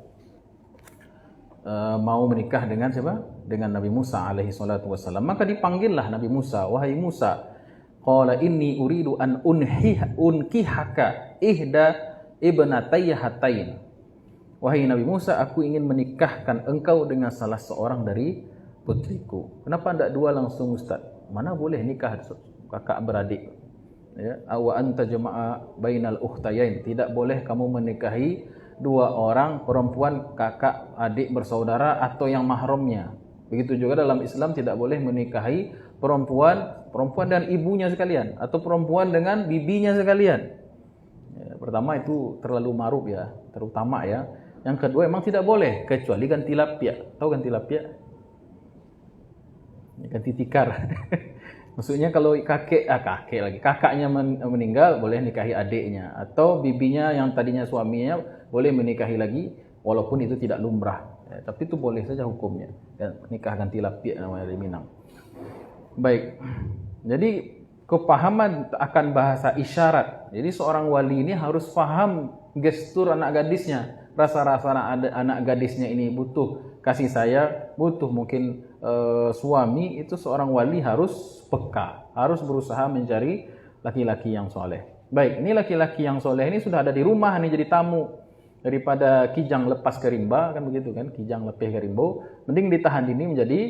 Speaker 1: menikah dengan siapa? Dengan Nabi Musa alaihi salatu wasallam. Maka dipanggillah Nabi Musa, wahai Musa, qala inni uridu an unkihaka ihda ibnatayya hatain. Wahai Nabi Musa, aku ingin menikahkan engkau dengan salah seorang dari putriku. Kenapa tidak 2 langsung Ustaz? Mana boleh nikah kakak beradik? Ya, wa anta jama'a bainal ukhtayain. Tidak boleh kamu menikahi 2 orang perempuan kakak adik bersaudara atau yang mahramnya. Begitu juga dalam Islam tidak boleh menikahi perempuan dan ibunya sekalian atau perempuan dengan bibinya sekalian. Ya, Pertama itu terlalu ma'ruf ya, terutama ya. Yang kedua emang tidak boleh kecuali ganti lapia. Tahu ganti lapia? Ganti tikar. Maksudnya kalau kakaknya meninggal boleh nikahi adiknya, atau bibinya yang tadinya suaminya boleh menikahi lagi walaupun itu tidak lumrah. Ya, tapi itu boleh saja hukumnya. Ya, nikah ganti lapia namanya di Minang. Baik. Jadi kepahaman akan bahasa isyarat. Jadi seorang wali ini harus paham gestur anak gadisnya, rasa-rasa anak gadisnya ini butuh kasih sayang, butuh mungkin suami. Itu seorang wali harus peka, harus berusaha mencari laki-laki yang soleh. Baik, ini laki-laki yang soleh ini sudah ada di rumah nih jadi tamu. Daripada kijang lepas ke rimba, kan begitu kan, kijang lepeh ke rimbo, mending ditahan ini menjadi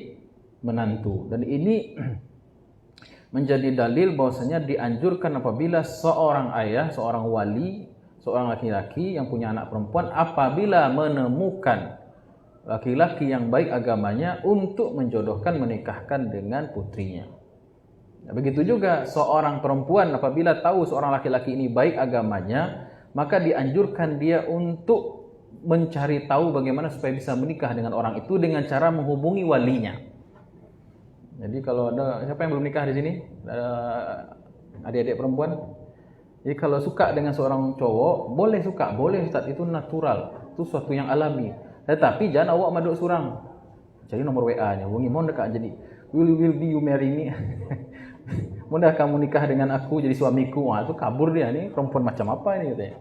Speaker 1: menantu. Dan ini menjadi dalil bahwasanya dianjurkan apabila seorang ayah, seorang wali, seorang laki-laki yang punya anak perempuan apabila menemukan laki-laki yang baik agamanya untuk menjodohkan, menikahkan dengan putrinya. Nah, begitu juga seorang perempuan apabila tahu seorang laki-laki ini baik agamanya, maka dianjurkan dia untuk mencari tahu bagaimana supaya bisa menikah dengan orang itu dengan cara menghubungi walinya. Jadi kalau ada siapa yang belum nikah di sini? Adik-adik perempuan. Jadi kalau suka dengan seorang cowok, boleh suka, boleh Ustaz, itu natural, itu suatu yang alami. Tetapi jangan awak maduk surang. Cari nomor WA-nya, hubungi, mau dekat jadi will be you marry me. Mudah kamu nikah dengan aku jadi suamiku. Wah, itu kabur dia nih, perempuan macam apa ini katanya.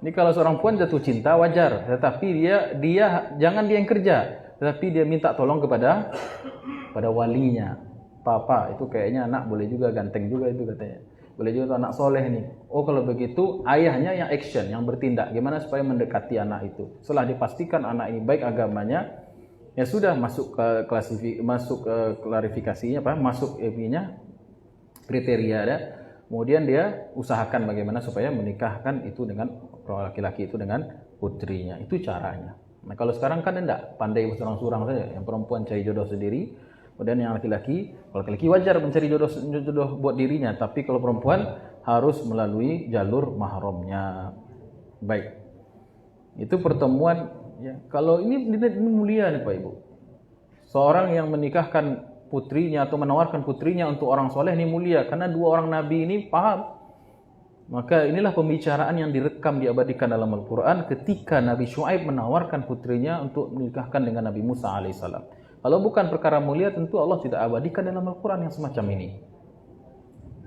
Speaker 1: Ini kalau seorang perempuan jatuh cinta wajar, tetapi dia jangan dia yang kerja, tetapi dia minta tolong kepada walinya. Papa, itu kayaknya anak boleh juga, ganteng juga itu katanya. Boleh juga tuh anak soleh nih. Oh kalau begitu ayahnya yang action, yang bertindak. Gimana supaya mendekati anak itu? Setelah dipastikan anak ini baik agamanya, ya sudah masuk ke klarifikasinya, masuk EB-nya, kriteria ada. Kemudian dia usahakan bagaimana supaya menikahkan itu dengan laki-laki itu dengan putrinya. Itu caranya. Nah kalau sekarang kan enggak, pandai surang-surang saja. Yang perempuan cari jodoh sendiri, kemudian yang laki-laki, kalau laki-laki wajar mencari jodoh buat dirinya, tapi kalau perempuan harus melalui jalur mahramnya. Baik. Itu pertemuan ya. Kalau ini mulia nih Pak Ibu. Seorang yang menikahkan putrinya atau menawarkan putrinya untuk orang soleh ini mulia karena dua orang nabi ini paham. Maka inilah pembicaraan yang direkam diabadikan dalam Al-Quran ketika Nabi Syuaib menawarkan putrinya untuk menikahkan dengan Nabi Musa alaihissalam. Kalau bukan perkara mulia tentu Allah tidak abadikan dalam Al-Quran yang semacam ini.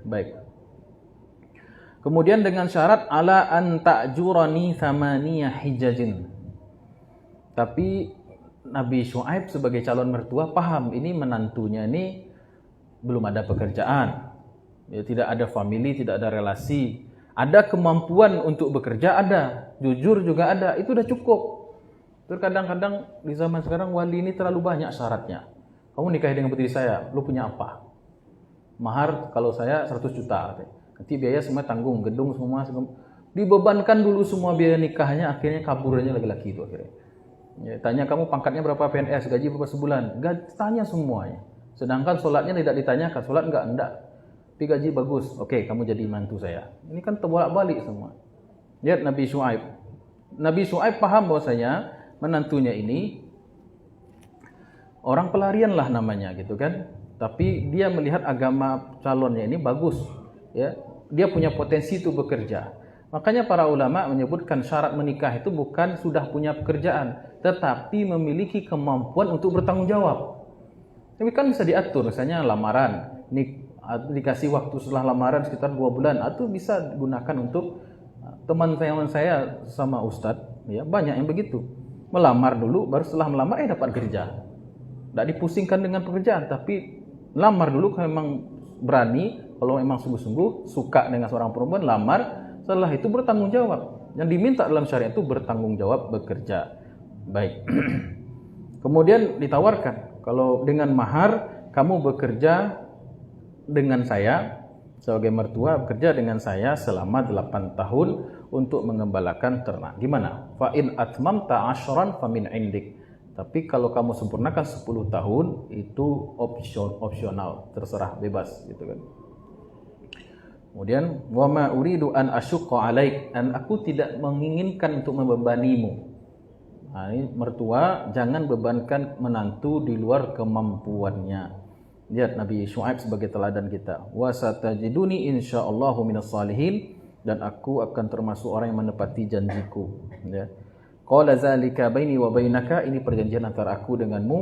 Speaker 1: Baik. Kemudian dengan syarat ala an ta'jurani thamaniyah hijajin. Tapi Nabi Syuaib sebagai calon mertua paham ini menantunya ini belum ada pekerjaan. Ya, tidak ada family, tidak ada relasi. Ada kemampuan untuk bekerja, ada. Jujur juga ada. Itu udah cukup. Terkadang-kadang di zaman sekarang wali ini terlalu banyak syaratnya. Kamu nikahi dengan putri saya, lu punya apa? Mahar kalau saya 100 juta. Nanti biaya semua tanggung, gedung semua. Dibebankan dulu semua biaya nikahnya, akhirnya kaburnya laki-laki itu akhirnya. Ya, tanya kamu pangkatnya berapa PNS, gaji berapa sebulan? Tanya semuanya. Sedangkan sholatnya tidak ditanyakan, sholat enggak. Tapi gaji bagus, oke kamu jadi mantu saya. Ini kan terbolak-balik semua. Lihat Nabi Syuaib. Nabi Syuaib paham bahwasanya menantunya ini orang pelarian lah namanya gitu kan. Tapi dia melihat agama calonnya ini bagus, ya. Dia punya potensi itu bekerja. Makanya para ulama menyebutkan syarat menikah itu bukan sudah punya pekerjaan, tetapi memiliki kemampuan untuk bertanggung jawab. Tapi kan bisa diatur, misalnya lamaran, dikasih waktu setelah lamaran sekitar 2 bulan, atau bisa digunakan untuk teman saya sama Ustadz, ya banyak yang begitu. Melamar dulu, baru setelah melamar dapat kerja. Tidak dipusingkan dengan pekerjaan, tapi lamar dulu kalau memang berani, kalau memang sungguh-sungguh suka dengan seorang perempuan, lamar. Setelah itu bertanggung jawab. Yang diminta dalam syariat itu bertanggung jawab bekerja. Baik. Kemudian ditawarkan, kalau dengan mahar kamu bekerja dengan saya sebagai mertua, bekerja dengan saya selama 8 tahun untuk mengembalakan ternak. Gimana? Fa in atmamta 'ashran fa min 'indik. Tapi kalau kamu sempurnakan 10 tahun itu opsional, terserah, bebas gitu kan. Kemudian wa ma uridu an asyqa 'alaik, dan aku tidak menginginkan untuk membebanimu. Nah, ini mertua jangan bebankan menantu di luar kemampuannya. Lihat Nabi Syuaib sebagai teladan kita. Wa satajiduni insyaallahu minas salihin, dan aku akan termasuk orang yang menepati janjiku. Ya. Qala zalika baini wa bainaka, ini perjanjian antara aku denganmu.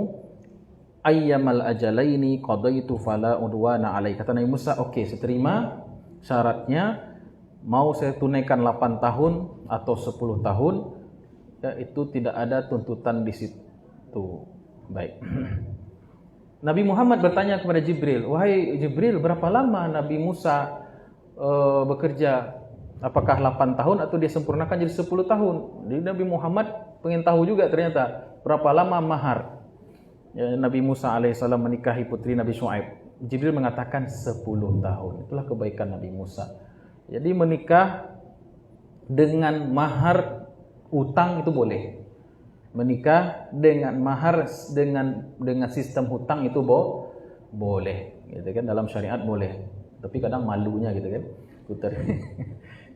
Speaker 1: Ayyamal ajalaini qadaitu fala udwana 'alai. Kata Nabi Musa, oke, saya terima syaratnya, mau saya tunaikan 8 tahun atau 10 tahun, ya, itu tidak ada tuntutan di situ. Baik. Nabi Muhammad bertanya kepada Jibril, wahai Jibril, berapa lama Nabi Musa bekerja? Apakah 8 tahun atau dia sempurnakan jadi 10 tahun? Jadi Nabi Muhammad pengen tahu juga ternyata berapa lama mahar ya, Nabi Musa alaihissalam menikahi putri Nabi Syuaib. Jibril mengatakan 10 tahun. Itulah kebaikan Nabi Musa. Jadi menikah dengan mahar utang itu boleh. Menikah dengan mahar dengan sistem hutang itu boleh, gitu kan, dalam syariat boleh. Tapi kadang malunya gitu kan.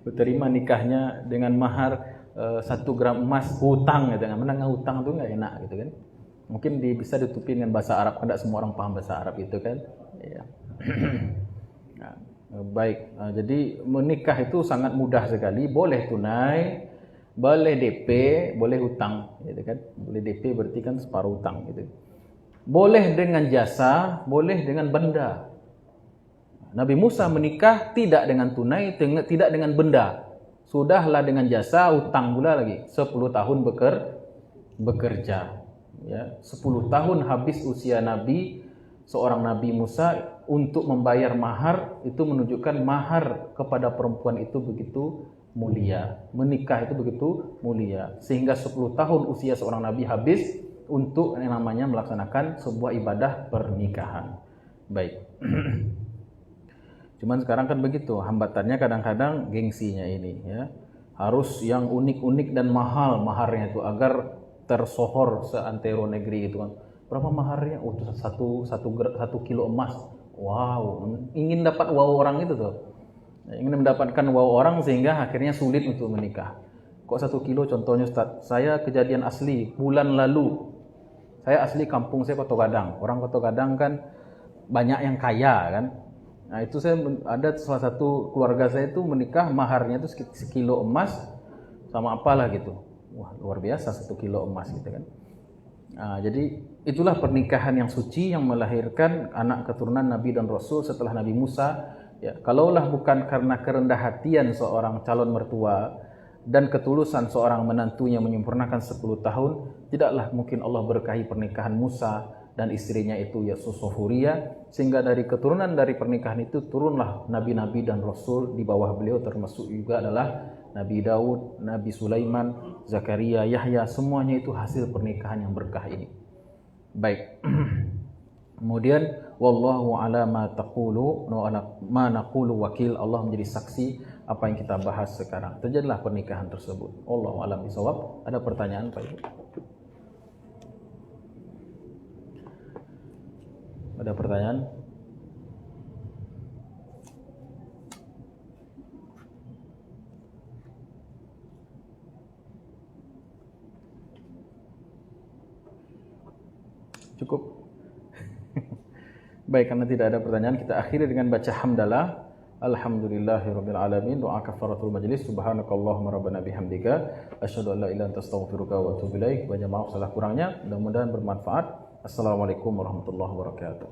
Speaker 1: Ku terima nikahnya dengan mahar 1 gram emas hutang gitu kan. Menang hutang itu enggak enak gitu kan. Mungkin bisa ditutupi dengan bahasa Arab, kan tidak semua orang paham bahasa Arab itu kan. Ya. Nah, baik. Jadi menikah itu sangat mudah sekali, boleh tunai, boleh DP, boleh hutang, gitu kan. Boleh DP berarti kan separuh hutang gitu. Boleh dengan jasa, boleh dengan benda. Nabi Musa menikah tidak dengan tunai, tidak dengan benda. Sudahlah dengan jasa, hutang pula lagi. 10 tahun bekerja. Ya, 10 tahun habis usia Nabi, seorang Nabi Musa untuk membayar mahar, itu menunjukkan mahar kepada perempuan itu begitu mulia. Menikah itu begitu mulia. Sehingga 10 tahun usia seorang Nabi habis untuk yang namanya melaksanakan sebuah ibadah pernikahan. Baik. Cuman sekarang kan begitu, hambatannya kadang-kadang gengsinya ini ya. Harus yang unik-unik dan mahal maharnya itu agar tersohor seantero negeri gitu kan. Berapa maharnya? Oh, satu kilo emas. Wow, ingin dapat wow orang itu tuh. Ingin mendapatkan wow orang sehingga akhirnya sulit untuk menikah. Kok 1 kilo contohnya Ustaz? Saya kejadian asli bulan lalu. Saya asli kampung saya Koto Gadang. Orang Koto Gadang kan banyak yang kaya kan. Nah, itu saya ada salah satu keluarga saya itu menikah maharnya itu 1 kilo emas sama apalah gitu. Wah, luar biasa 1 kilo emas gitu kan. Nah, jadi itulah pernikahan yang suci yang melahirkan anak keturunan Nabi dan Rasul setelah Nabi Musa. Ya, kalaulah bukan karena kerendah hatian seorang calon mertua dan ketulusan seorang menantunya menyempurnakan 10 tahun, tidaklah mungkin Allah berkahi pernikahan Musa dan istrinya itu Yusufuriyah, sehingga dari keturunan dari pernikahan itu turunlah nabi-nabi dan rasul di bawah beliau, termasuk juga adalah Nabi Daud, Nabi Sulaiman, Zakaria, Yahya, semuanya itu hasil pernikahan yang berkah ini. Baik. Kemudian wallahu ala ma taqulu ma naqulu wakil, Allah menjadi saksi apa yang kita bahas sekarang. Terjadilah pernikahan tersebut. Wallahu a'lam bishawab. Ada pertanyaan Pak Ibu? Ada pertanyaan? Cukup? Baik, karena tidak ada pertanyaan, kita akhiri dengan baca hamdalah. Alhamdulillahirabbil alamin. Doa kafaratul majlis. Subhanakallahumma rabbana bihamdika asyhadu an la ilaha illa anta astaghfiruka wa atubu ilaik. Banyak maaf salah kurangnya, mudah-mudahan bermanfaat. Assalamualaikum warahmatullahi wabarakatuh.